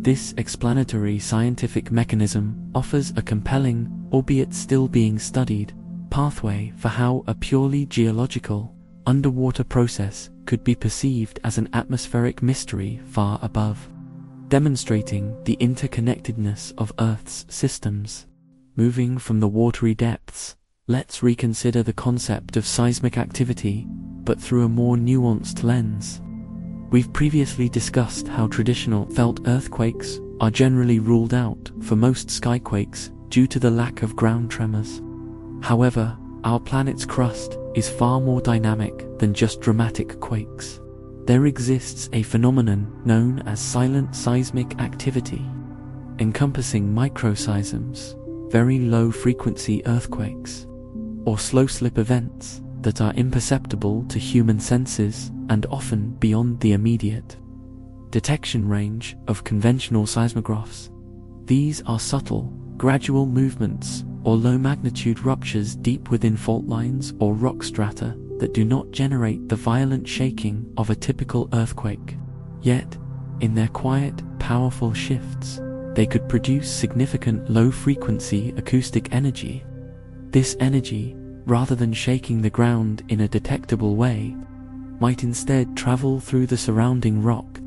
This explanatory scientific mechanism offers a compelling, albeit still being studied, pathway for how a purely geological, underwater process could be perceived as an atmospheric mystery far above, demonstrating the interconnectedness of Earth's systems. Moving from the watery depths, let's reconsider the concept of seismic activity, but through a more nuanced lens. We've previously discussed how traditional felt earthquakes are generally ruled out for most skyquakes due to the lack of ground tremors. However, our planet's crust is far more dynamic than just dramatic quakes. There exists a phenomenon known as silent seismic activity, encompassing microseisms, very low-frequency earthquakes, or slow-slip events that are imperceptible to human senses and often beyond the immediate detection range of conventional seismographs. These are subtle, gradual movements or low-magnitude ruptures deep within fault lines or rock strata that do not generate the violent shaking of a typical earthquake. Yet, in their quiet, powerful shifts, they could produce significant low-frequency acoustic energy. This energy, rather than shaking the ground in a detectable way, might instead travel through the surrounding rock,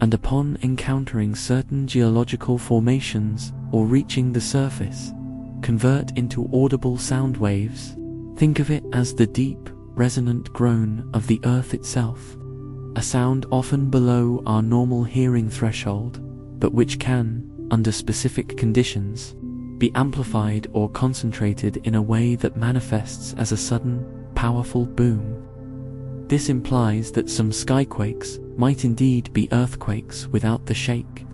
and upon encountering certain geological formations or reaching the surface, convert into audible sound waves. Think of it as the deep, resonant groan of the earth itself, a sound often below our normal hearing threshold, but which can, under specific conditions, be amplified or concentrated in a way that manifests as a sudden, powerful boom. This implies that some skyquakes might indeed be earthquakes without the shake,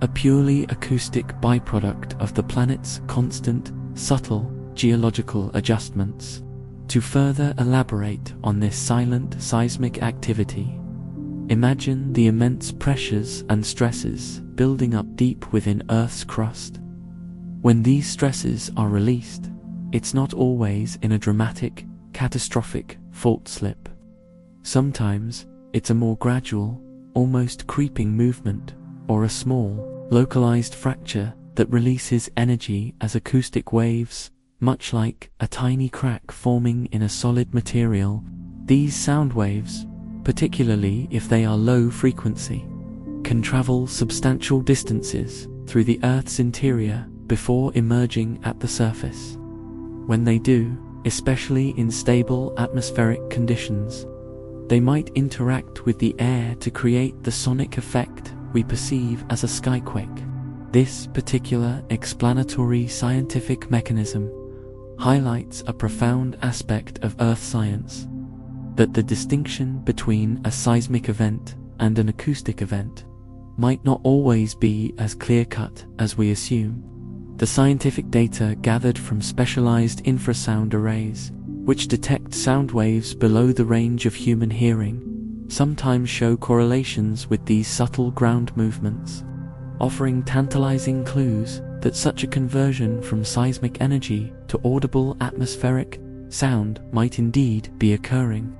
a purely acoustic byproduct of the planet's constant, subtle, geological adjustments. To further elaborate on this silent seismic activity, imagine the immense pressures and stresses building up deep within Earth's crust. When these stresses are released, it's not always in a dramatic, catastrophic fault slip. Sometimes, it's a more gradual, almost creeping movement, or a small, localized fracture that releases energy as acoustic waves, much like a tiny crack forming in a solid material. These sound waves, particularly if they are low frequency, can travel substantial distances through the Earth's interior before emerging at the surface. When they do, especially in stable atmospheric conditions, they might interact with the air to create the sonic effect we perceive as a skyquake. This particular explanatory scientific mechanism highlights a profound aspect of Earth science, that the distinction between a seismic event and an acoustic event might not always be as clear-cut as we assume. The scientific data gathered from specialized infrasound arrays, which detect sound waves below the range of human hearing, sometimes show correlations with these subtle ground movements, offering tantalizing clues that such a conversion from seismic energy to audible atmospheric sound might indeed be occurring.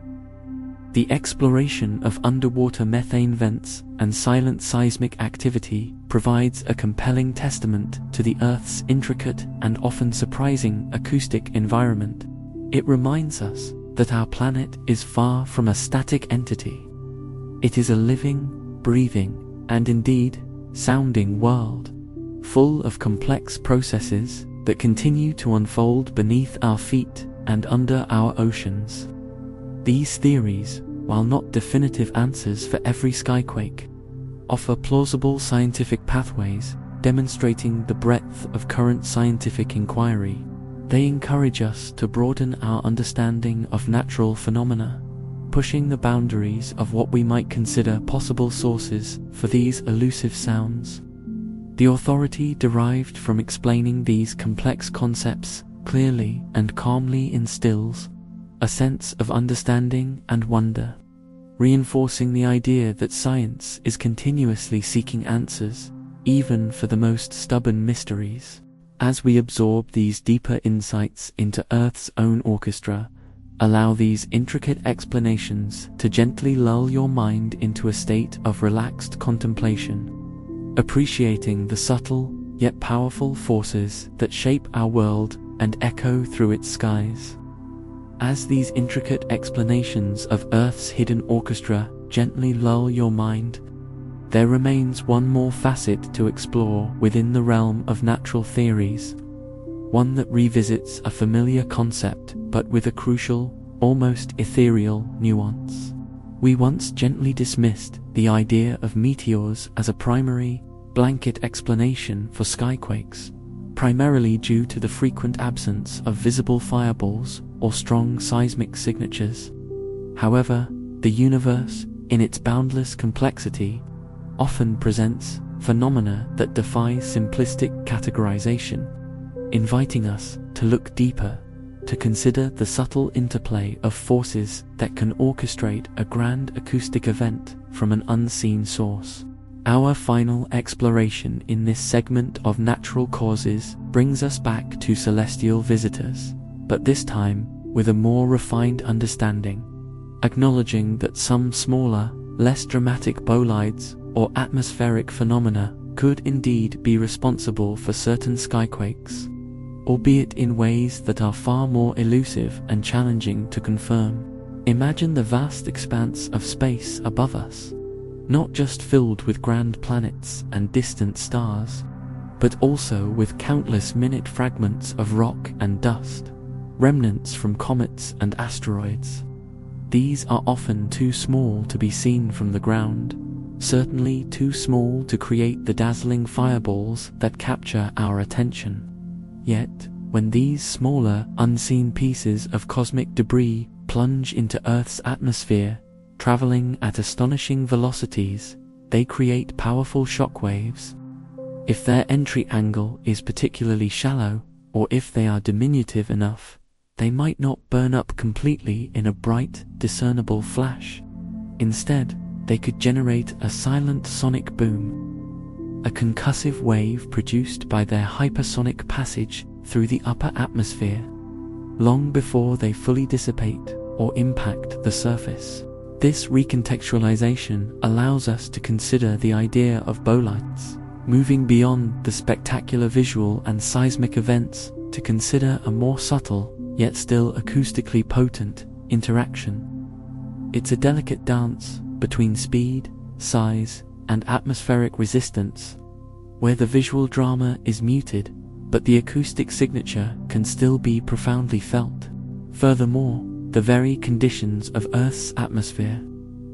The exploration of underwater methane vents and silent seismic activity provides a compelling testament to the Earth's intricate and often surprising acoustic environment. It reminds us that our planet is far from a static entity. It is a living, breathing, and indeed, sounding world, full of complex processes that continue to unfold beneath our feet and under our oceans. These theories, while not definitive answers for every skyquake, offer plausible scientific pathways demonstrating the breadth of current scientific inquiry. They encourage us to broaden our understanding of natural phenomena, pushing the boundaries of what we might consider possible sources for these elusive sounds. The authority derived from explaining these complex concepts clearly and calmly instills a sense of understanding and wonder, reinforcing the idea that science is continuously seeking answers, even for the most stubborn mysteries. As we absorb these deeper insights into Earth's own orchestra, allow these intricate explanations to gently lull your mind into a state of relaxed contemplation, appreciating the subtle yet powerful forces that shape our world and echo through its skies. As these intricate explanations of Earth's hidden orchestra gently lull your mind, there remains one more facet to explore within the realm of natural theories, one that revisits a familiar concept but with a crucial, almost ethereal nuance. We once gently dismissed the idea of meteors as a primary, blanket explanation for skyquakes, primarily due to the frequent absence of visible fireballs or strong seismic signatures. However, the universe, in its boundless complexity, often presents phenomena that defy simplistic categorization, inviting us to look deeper, to consider the subtle interplay of forces that can orchestrate a grand acoustic event from an unseen source. Our final exploration in this segment of natural causes brings us back to celestial visitors, but this time with a more refined understanding, acknowledging that some smaller, less dramatic bolides or atmospheric phenomena could indeed be responsible for certain skyquakes, albeit in ways that are far more elusive and challenging to confirm. Imagine the vast expanse of space above us, not just filled with grand planets and distant stars, but also with countless minute fragments of rock and dust, remnants from comets and asteroids. These are often too small to be seen from the ground, certainly too small to create the dazzling fireballs that capture our attention. Yet, when these smaller, unseen pieces of cosmic debris plunge into Earth's atmosphere, traveling at astonishing velocities, they create powerful shockwaves. If their entry angle is particularly shallow, or if they are diminutive enough, they might not burn up completely in a bright, discernible flash. Instead, they could generate a silent sonic boom, a concussive wave produced by their hypersonic passage through the upper atmosphere, long before they fully dissipate or impact the surface. This recontextualization allows us to consider the idea of bolides, moving beyond the spectacular visual and seismic events to consider a more subtle, yet still acoustically potent, interaction. It's a delicate dance between speed, size, and atmospheric resistance, where the visual drama is muted, but the acoustic signature can still be profoundly felt. Furthermore, the very conditions of Earth's atmosphere,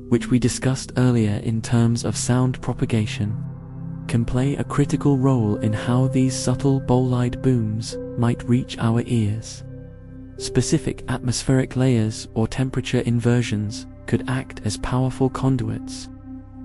which we discussed earlier in terms of sound propagation, can play a critical role in how these subtle bolide booms might reach our ears. Specific atmospheric layers or temperature inversions could act as powerful conduits,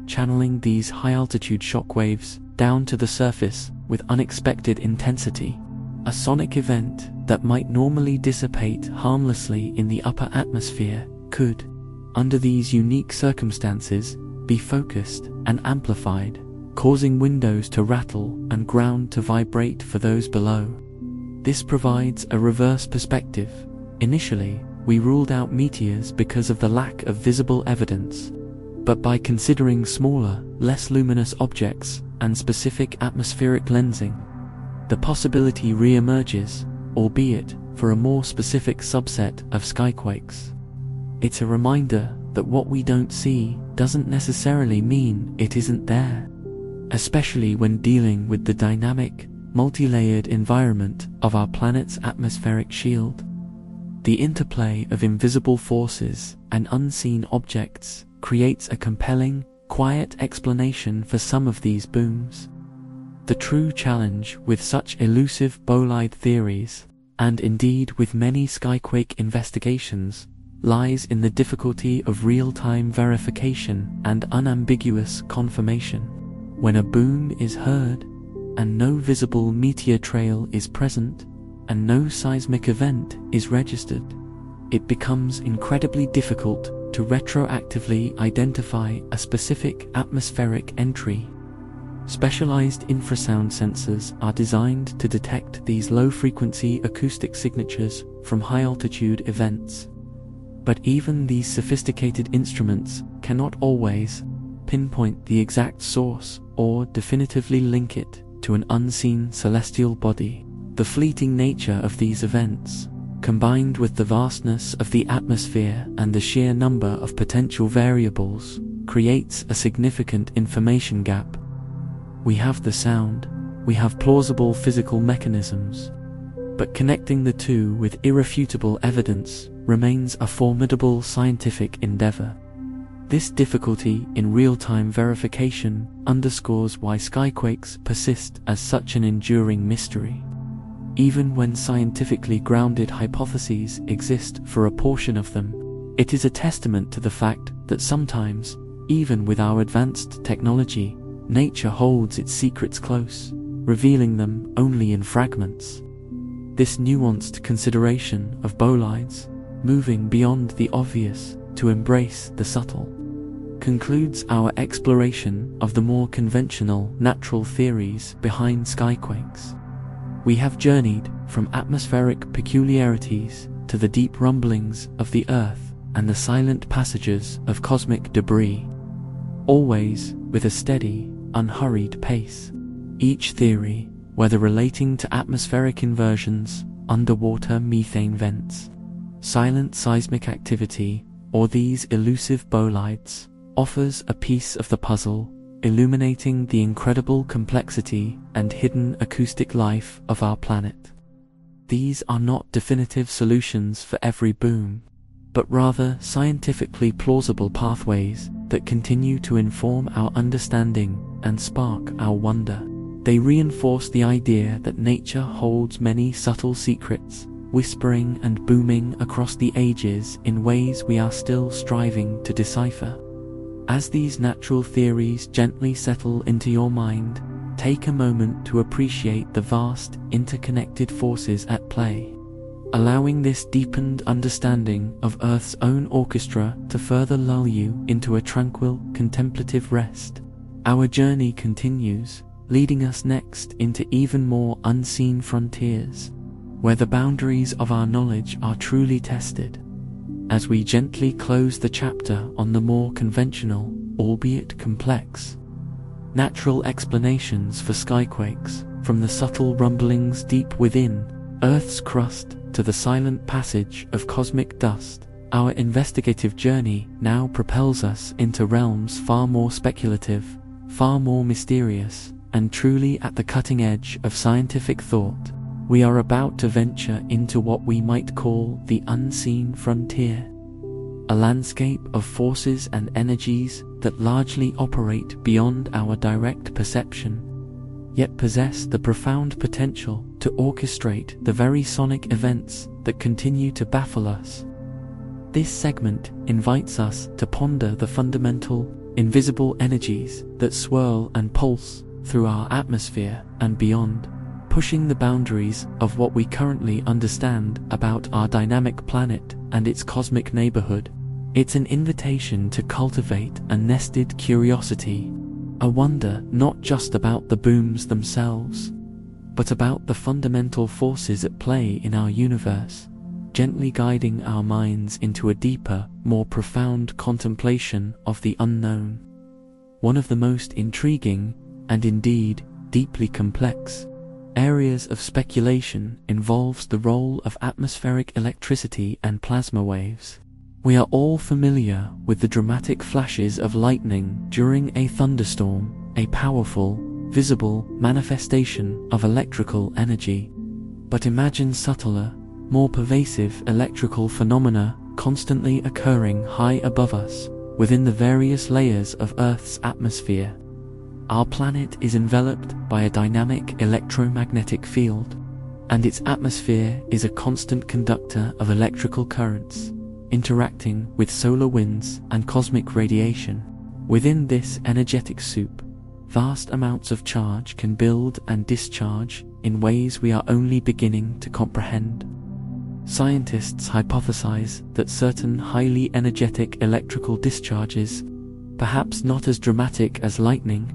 channeling these high-altitude shockwaves down to the surface with unexpected intensity. A sonic event that might normally dissipate harmlessly in the upper atmosphere could, under these unique circumstances, be focused and amplified, causing windows to rattle and ground to vibrate for those below. This provides a reverse perspective. Initially, we ruled out meteors because of the lack of visible evidence, but by considering smaller, less luminous objects and specific atmospheric lensing, the possibility re-emerges, albeit for a more specific subset of skyquakes. It's a reminder that what we don't see doesn't necessarily mean it isn't there, especially when dealing with the dynamic, multi-layered environment of our planet's atmospheric shield. The interplay of invisible forces and unseen objects creates a compelling, quiet explanation for some of these booms. The true challenge with such elusive bolide theories, and indeed with many skyquake investigations, lies in the difficulty of real-time verification and unambiguous confirmation. When a boom is heard, and no visible meteor trail is present, and no seismic event is registered, it becomes incredibly difficult to retroactively identify a specific atmospheric entry. Specialized infrasound sensors are designed to detect these low-frequency acoustic signatures from high-altitude events. But even these sophisticated instruments cannot always pinpoint the exact source or definitively link it to an unseen celestial body. The fleeting nature of these events, combined with the vastness of the atmosphere and the sheer number of potential variables, creates a significant information gap. We have the sound, we have plausible physical mechanisms, but connecting the two with irrefutable evidence remains a formidable scientific endeavor. This difficulty in real-time verification underscores why skyquakes persist as such an enduring mystery. Even when scientifically grounded hypotheses exist for a portion of them, it is a testament to the fact that sometimes, even with our advanced technology, nature holds its secrets close, revealing them only in fragments. This nuanced consideration of bolides, moving beyond the obvious to embrace the subtle, concludes our exploration of the more conventional natural theories behind skyquakes. We have journeyed from atmospheric peculiarities to the deep rumblings of the Earth and the silent passages of cosmic debris, always with a steady, unhurried pace. Each theory, whether relating to atmospheric inversions, underwater methane vents, silent seismic activity, or these elusive bolides, offers a piece of the puzzle, illuminating the incredible complexity and hidden acoustic life of our planet. These are not definitive solutions for every boom, but rather scientifically plausible pathways that continue to inform our understanding and spark our wonder. They reinforce the idea that nature holds many subtle secrets, whispering and booming across the ages in ways we are still striving to decipher. As these natural theories gently settle into your mind, take a moment to appreciate the vast, interconnected forces at play, allowing this deepened understanding of Earth's own orchestra to further lull you into a tranquil, contemplative rest. Our journey continues, leading us next into even more unseen frontiers, where the boundaries of our knowledge are truly tested. As we gently close the chapter on the more conventional, albeit complex, natural explanations for skyquakes, from the subtle rumblings deep within Earth's crust to the silent passage of cosmic dust, our investigative journey now propels us into realms far more speculative, far more mysterious, and truly at the cutting edge of scientific thought. We are about to venture into what we might call the unseen frontier, a landscape of forces and energies that largely operate beyond our direct perception, yet possess the profound potential to orchestrate the very sonic events that continue to baffle us. This segment invites us to ponder the fundamental, invisible energies that swirl and pulse through our atmosphere and beyond, pushing the boundaries of what we currently understand about our dynamic planet and its cosmic neighborhood. It's an invitation to cultivate a nested curiosity, a wonder not just about the booms themselves, but about the fundamental forces at play in our universe, gently guiding our minds into a deeper, more profound contemplation of the unknown. One of the most intriguing, and indeed deeply complex, areas of speculation involves the role of atmospheric electricity and plasma waves. We are all familiar with the dramatic flashes of lightning during a thunderstorm, a powerful, visible manifestation of electrical energy. But imagine subtler, more pervasive electrical phenomena constantly occurring high above us, within the various layers of Earth's atmosphere. Our planet is enveloped by a dynamic electromagnetic field, and its atmosphere is a constant conductor of electrical currents, interacting with solar winds and cosmic radiation. Within this energetic soup, vast amounts of charge can build and discharge in ways we are only beginning to comprehend. Scientists hypothesize that certain highly energetic electrical discharges, perhaps not as dramatic as lightning,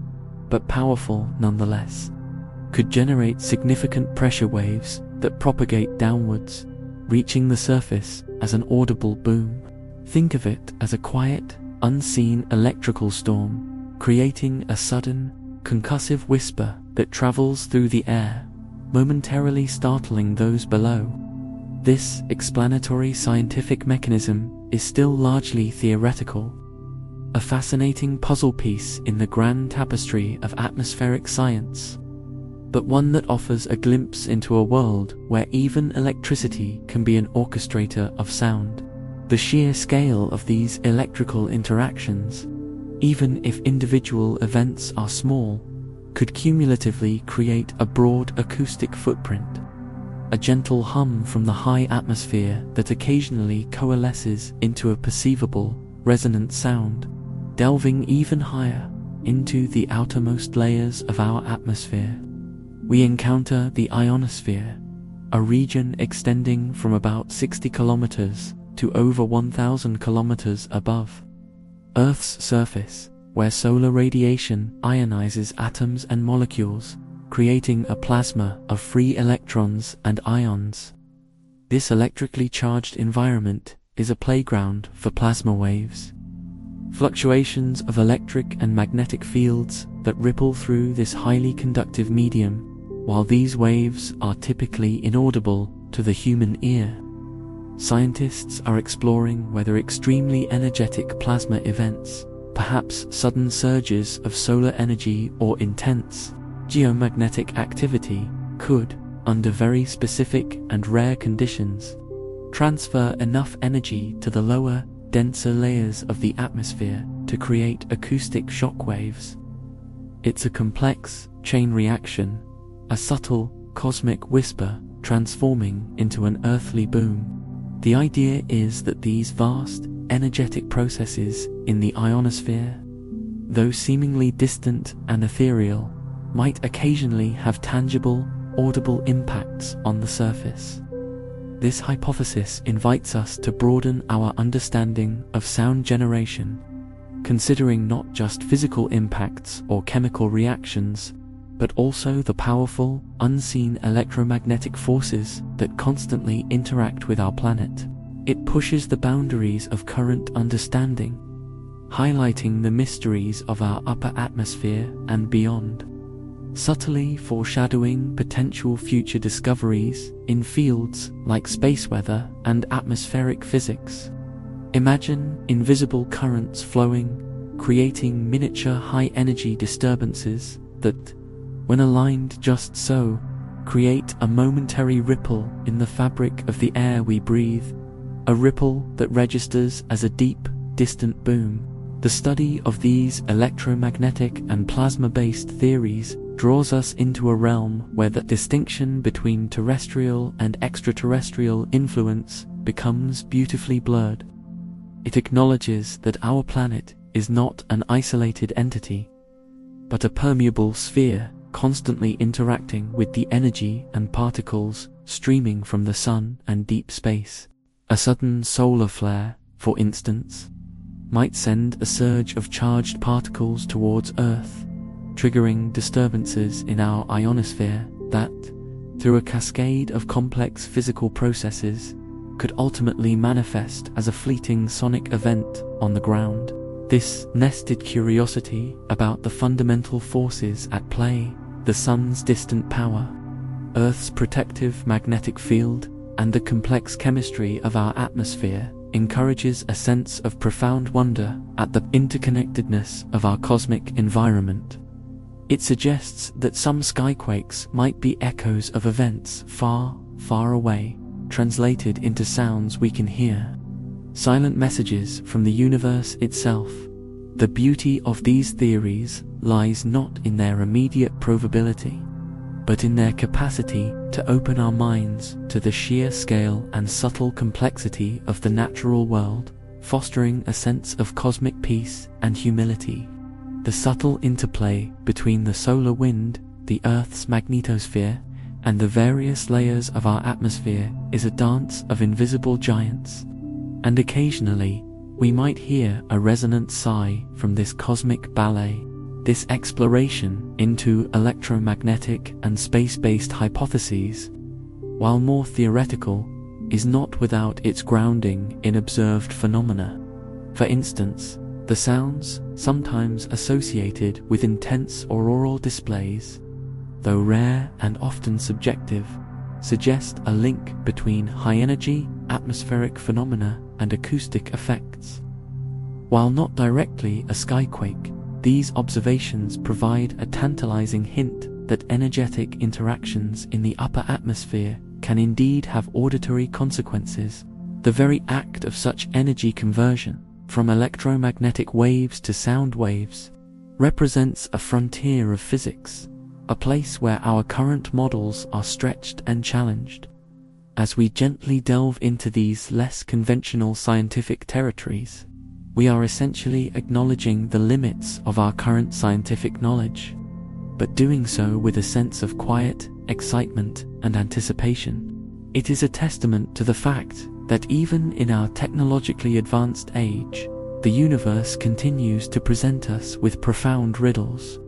but powerful nonetheless, could generate significant pressure waves that propagate downwards, reaching the surface as an audible boom. Think of it as a quiet, unseen electrical storm, creating a sudden, concussive whisper that travels through the air, momentarily startling those below. This explanatory scientific mechanism is still largely theoretical, a fascinating puzzle piece in the grand tapestry of atmospheric science, but one that offers a glimpse into a world where even electricity can be an orchestrator of sound. The sheer scale of these electrical interactions, even if individual events are small, could cumulatively create a broad acoustic footprint, a gentle hum from the high atmosphere that occasionally coalesces into a perceivable, resonant sound, delving even higher into the outermost layers of our atmosphere. We encounter the ionosphere, a region extending from about 60 kilometers to over 1,000 kilometers above Earth's surface, where solar radiation ionizes atoms and molecules, creating a plasma of free electrons and ions. This electrically charged environment is a playground for plasma waves, fluctuations of electric and magnetic fields that ripple through this highly conductive medium. While these waves are typically inaudible to the human ear, scientists are exploring whether extremely energetic plasma events, perhaps sudden surges of solar energy or intense geomagnetic activity, could, under very specific and rare conditions, transfer enough energy to the lower, denser layers of the atmosphere to create acoustic shock waves. It's a complex chain reaction, a subtle cosmic whisper transforming into an earthly boom. The idea is that these vast, energetic processes in the ionosphere, though seemingly distant and ethereal, might occasionally have tangible, audible impacts on the surface. This hypothesis invites us to broaden our understanding of sound generation, considering not just physical impacts or chemical reactions, but also the powerful, unseen electromagnetic forces that constantly interact with our planet. It pushes the boundaries of current understanding, highlighting the mysteries of our upper atmosphere and beyond, subtly foreshadowing potential future discoveries in fields like space weather and atmospheric physics. Imagine invisible currents flowing, creating miniature high-energy disturbances that, when aligned just so, create a momentary ripple in the fabric of the air we breathe, a ripple that registers as a deep, distant boom. The study of these electromagnetic and plasma-based theories draws us into a realm where the distinction between terrestrial and extraterrestrial influence becomes beautifully blurred. It acknowledges that our planet is not an isolated entity, but a permeable sphere constantly interacting with the energy and particles streaming from the sun and deep space. A sudden solar flare, for instance, might send a surge of charged particles towards Earth, triggering disturbances in our ionosphere that, through a cascade of complex physical processes, could ultimately manifest as a fleeting sonic event on the ground. This nested curiosity about the fundamental forces at play, the sun's distant power, Earth's protective magnetic field, and the complex chemistry of our atmosphere, encourages a sense of profound wonder at the interconnectedness of our cosmic environment. It suggests that some skyquakes might be echoes of events far, far away, translated into sounds we can hear. Silent messages from the universe itself. The beauty of these theories lies not in their immediate probability, but in their capacity to open our minds to the sheer scale and subtle complexity of the natural world, fostering a sense of cosmic peace and humility. The subtle interplay between the solar wind, the Earth's magnetosphere, and the various layers of our atmosphere is a dance of invisible giants, and occasionally we might hear a resonant sigh from this cosmic ballet. This exploration into electromagnetic and space-based hypotheses, while more theoretical, is not without its grounding in observed phenomena. For instance, the sounds sometimes associated with intense auroral displays, though rare and often subjective, suggest a link between high-energy atmospheric phenomena and acoustic effects. While not directly a skyquake, these observations provide a tantalizing hint that energetic interactions in the upper atmosphere can indeed have auditory consequences. The very act of such energy conversion, from electromagnetic waves to sound waves, represents a frontier of physics, a place where our current models are stretched and challenged. As we gently delve into these less conventional scientific territories, we are essentially acknowledging the limits of our current scientific knowledge, but doing so with a sense of quiet excitement and anticipation. It is a testament to the fact that even in our technologically advanced age, the universe continues to present us with profound riddles,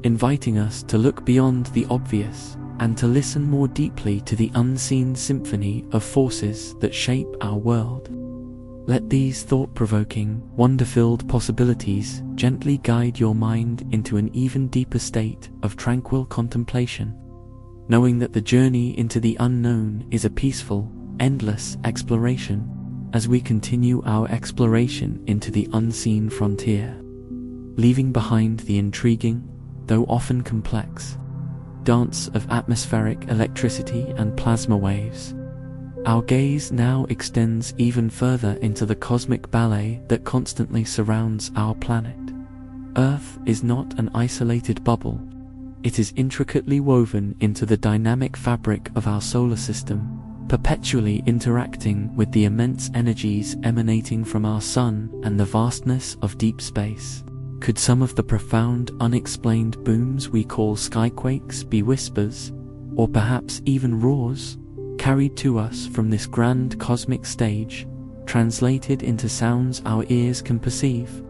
inviting us to look beyond the obvious and to listen more deeply to the unseen symphony of forces that shape our world. Let these thought-provoking, wonder-filled possibilities gently guide your mind into an even deeper state of tranquil contemplation, knowing that the journey into the unknown is a peaceful, endless exploration as we continue our exploration into the unseen frontier, leaving behind the intriguing, though often complex, dance of atmospheric electricity and plasma waves. Our gaze now extends even further into the cosmic ballet that constantly surrounds our planet. Earth is not an isolated bubble. It is intricately woven into the dynamic fabric of our solar system, perpetually interacting with the immense energies emanating from our sun and the vastness of deep space. Could some of the profound, unexplained booms we call skyquakes be whispers, or perhaps even roars, carried to us from this grand cosmic stage, translated into sounds our ears can perceive?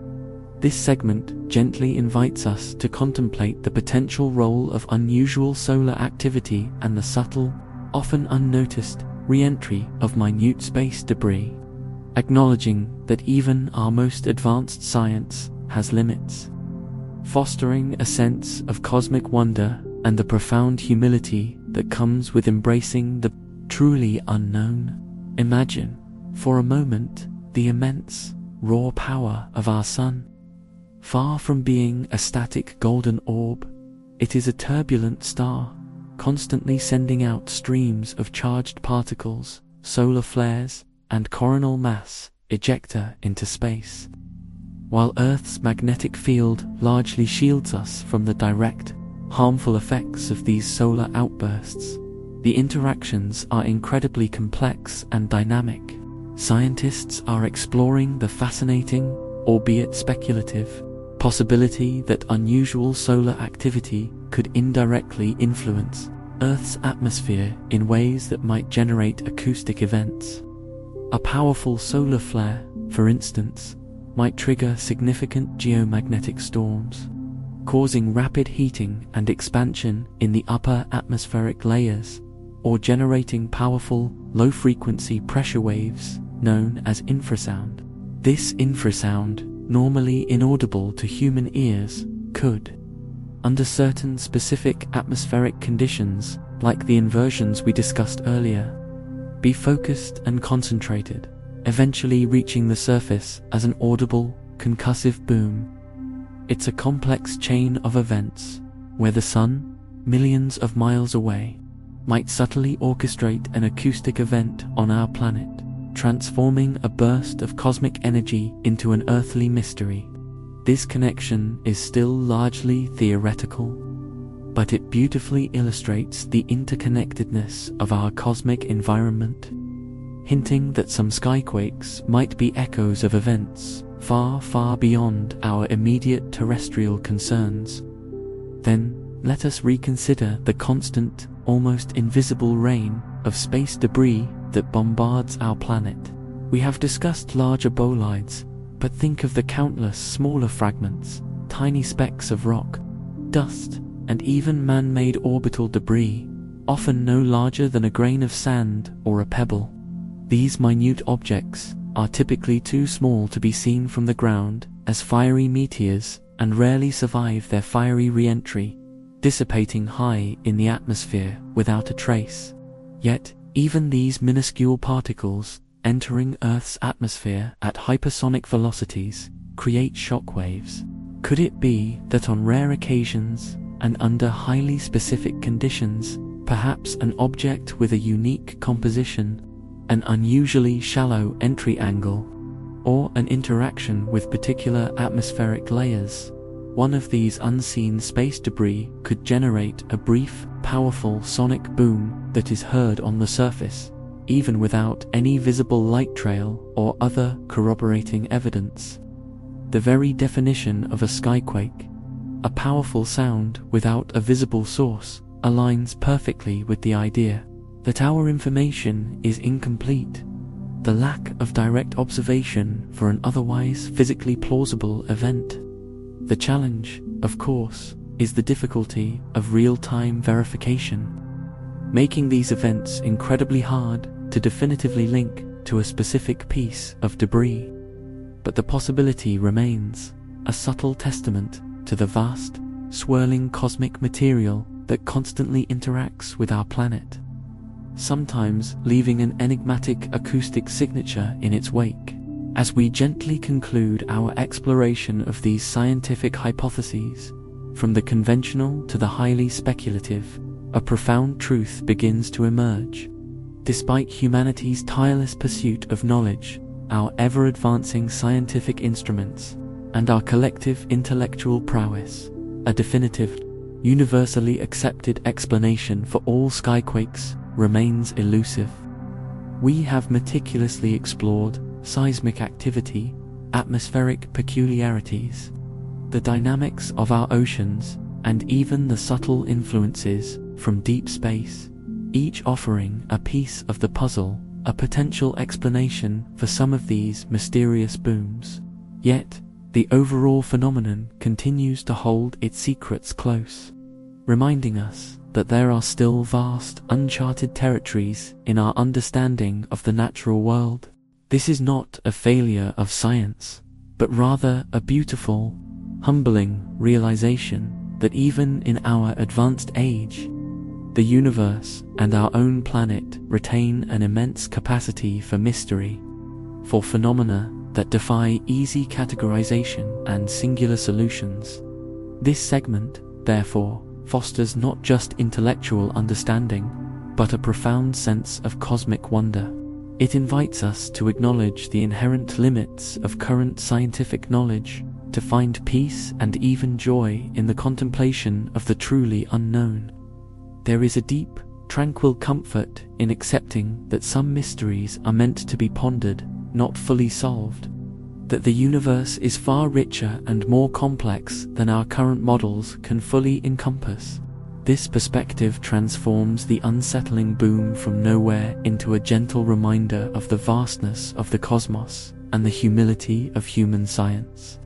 This segment gently invites us to contemplate the potential role of unusual solar activity and the subtle, often unnoticed, re-entry of minute space debris, acknowledging that even our most advanced science has limits, fostering a sense of cosmic wonder and the profound humility that comes with embracing the truly unknown. Imagine, for a moment, the immense, raw power of our sun. Far from being a static golden orb, it is a turbulent star, constantly sending out streams of charged particles, solar flares, and coronal mass ejecta into space. While Earth's magnetic field largely shields us from the direct, harmful effects of these solar outbursts, the interactions are incredibly complex and dynamic. Scientists are exploring the fascinating, albeit speculative, possibility that unusual solar activity could indirectly influence Earth's atmosphere in ways that might generate acoustic events. A powerful solar flare, for instance, might trigger significant geomagnetic storms, causing rapid heating and expansion in the upper atmospheric layers, or generating powerful, low-frequency pressure waves known as infrasound. This infrasound, normally inaudible to human ears, could, under certain specific atmospheric conditions, like the inversions we discussed earlier, be focused and concentrated, eventually reaching the surface as an audible, concussive boom. It's a complex chain of events, where the sun, millions of miles away, might subtly orchestrate an acoustic event on our planet, transforming a burst of cosmic energy into an earthly mystery. This connection is still largely theoretical, but it beautifully illustrates the interconnectedness of our cosmic environment, hinting that some skyquakes might be echoes of events far, far beyond our immediate terrestrial concerns. Then, let us reconsider the constant, almost invisible rain of space debris that bombards our planet. We have discussed larger bolides, but think of the countless smaller fragments, tiny specks of rock, dust, and even man-made orbital debris, often no larger than a grain of sand or a pebble. These minute objects are typically too small to be seen from the ground as fiery meteors and rarely survive their fiery re-entry, dissipating high in the atmosphere without a trace. Yet, even these minuscule particles entering Earth's atmosphere at hypersonic velocities create shockwaves. Could it be that on rare occasions and under highly specific conditions, perhaps an object with a unique composition, an unusually shallow entry angle, or an interaction with particular atmospheric layers, one of these unseen space debris could generate a brief, powerful sonic boom that is heard on the surface, even without any visible light trail or other corroborating evidence. The very definition of a skyquake, a powerful sound without a visible source, aligns perfectly with the idea that our information is incomplete. The lack of direct observation for an otherwise physically plausible event. The challenge, of course, is the difficulty of real-time verification, making these events incredibly hard to definitively link to a specific piece of debris. But the possibility remains, a subtle testament to the vast, swirling cosmic material that constantly interacts with our planet, sometimes leaving an enigmatic acoustic signature in its wake. As we gently conclude our exploration of these scientific hypotheses, from the conventional to the highly speculative, a profound truth begins to emerge. Despite humanity's tireless pursuit of knowledge, our ever-advancing scientific instruments, and our collective intellectual prowess, a definitive, universally accepted explanation for all skyquakes remains elusive. We have meticulously explored seismic activity, atmospheric peculiarities, the dynamics of our oceans, and even the subtle influences from deep space, each offering a piece of the puzzle, a potential explanation for some of these mysterious booms. Yet, the overall phenomenon continues to hold its secrets close, reminding us that there are still vast, uncharted territories in our understanding of the natural world. This is not a failure of science, but rather a beautiful, humbling realization that even in our advanced age, the universe and our own planet retain an immense capacity for mystery, for phenomena that defy easy categorization and singular solutions. This segment, therefore, fosters not just intellectual understanding, but a profound sense of cosmic wonder. It invites us to acknowledge the inherent limits of current scientific knowledge, to find peace and even joy in the contemplation of the truly unknown. There is a deep, tranquil comfort in accepting that some mysteries are meant to be pondered, not fully solved, that the universe is far richer and more complex than our current models can fully encompass. This perspective transforms the unsettling boom from nowhere into a gentle reminder of the vastness of the cosmos and the humility of human science.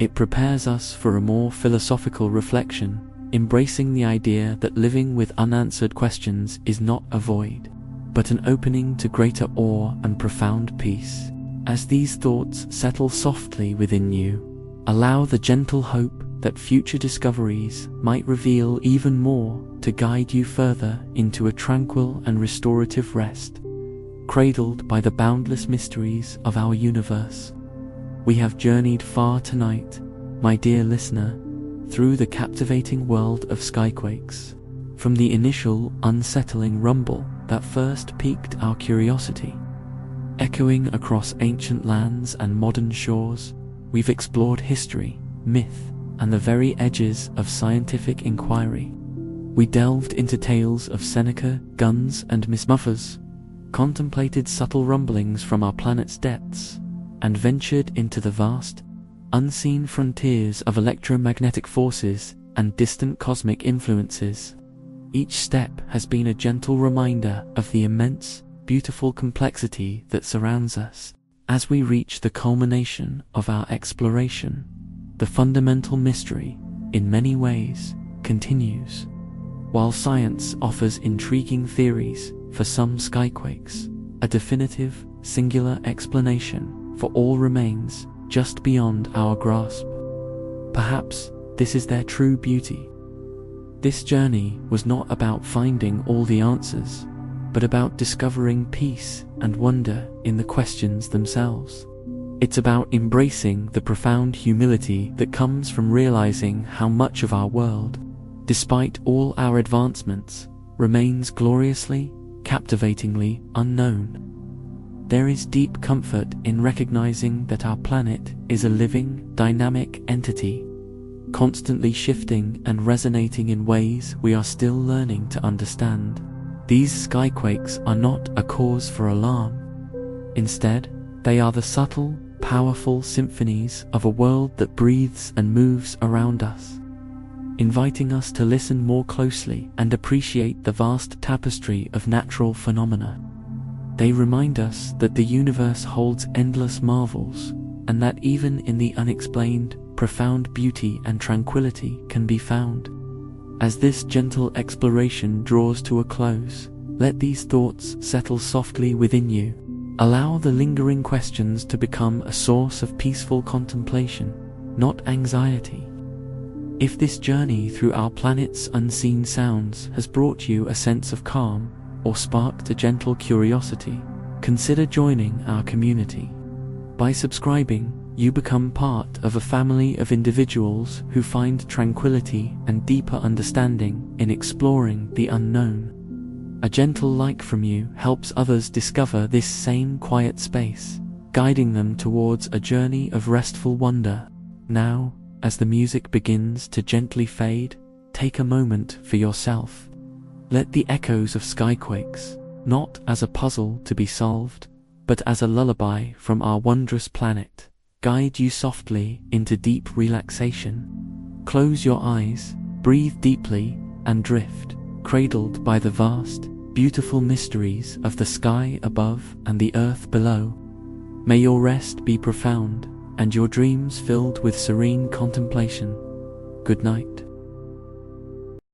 It prepares us for a more philosophical reflection, embracing the idea that living with unanswered questions is not a void, but an opening to greater awe and profound peace. As these thoughts settle softly within you, allow the gentle hope that future discoveries might reveal even more to guide you further into a tranquil and restorative rest, cradled by the boundless mysteries of our universe. We have journeyed far tonight, my dear listener, through the captivating world of skyquakes. From the initial unsettling rumble that first piqued our curiosity, echoing across ancient lands and modern shores, we've explored history, myth, and the very edges of scientific inquiry. We delved into tales of Seneca, guns, and mismuffers, contemplated subtle rumblings from our planet's depths, and ventured into the vast, unseen frontiers of electromagnetic forces and distant cosmic influences. Each step has been a gentle reminder of the immense, beautiful complexity that surrounds us. As we reach the culmination of our exploration, the fundamental mystery, in many ways, continues. While science offers intriguing theories for some skyquakes, a definitive, singular explanation for all remains just beyond our grasp. Perhaps this is their true beauty. This journey was not about finding all the answers, but about discovering peace and wonder in the questions themselves. It's about embracing the profound humility that comes from realizing how much of our world, despite all our advancements, remains gloriously, captivatingly unknown. There is deep comfort in recognizing that our planet is a living, dynamic entity, constantly shifting and resonating in ways we are still learning to understand. These skyquakes are not a cause for alarm. Instead, they are the subtle, powerful symphonies of a world that breathes and moves around us, inviting us to listen more closely and appreciate the vast tapestry of natural phenomena. They remind us that the universe holds endless marvels, and that even in the unexplained, profound beauty and tranquility can be found. As this gentle exploration draws to a close, let these thoughts settle softly within you. Allow the lingering questions to become a source of peaceful contemplation, not anxiety. If this journey through our planet's unseen sounds has brought you a sense of calm or sparked a gentle curiosity, consider joining our community. By subscribing, you become part of a family of individuals who find tranquility and deeper understanding in exploring the unknown. A gentle like from you helps others discover this same quiet space, guiding them towards a journey of restful wonder. Now, as the music begins to gently fade, take a moment for yourself. Let the echoes of Skyquakes, not as a puzzle to be solved, but as a lullaby from our wondrous planet, guide you softly into deep relaxation. Close your eyes, breathe deeply, and drift, cradled by the vast, beautiful mysteries of the sky above and the earth below. May your rest be profound, and your dreams filled with serene contemplation. Good night.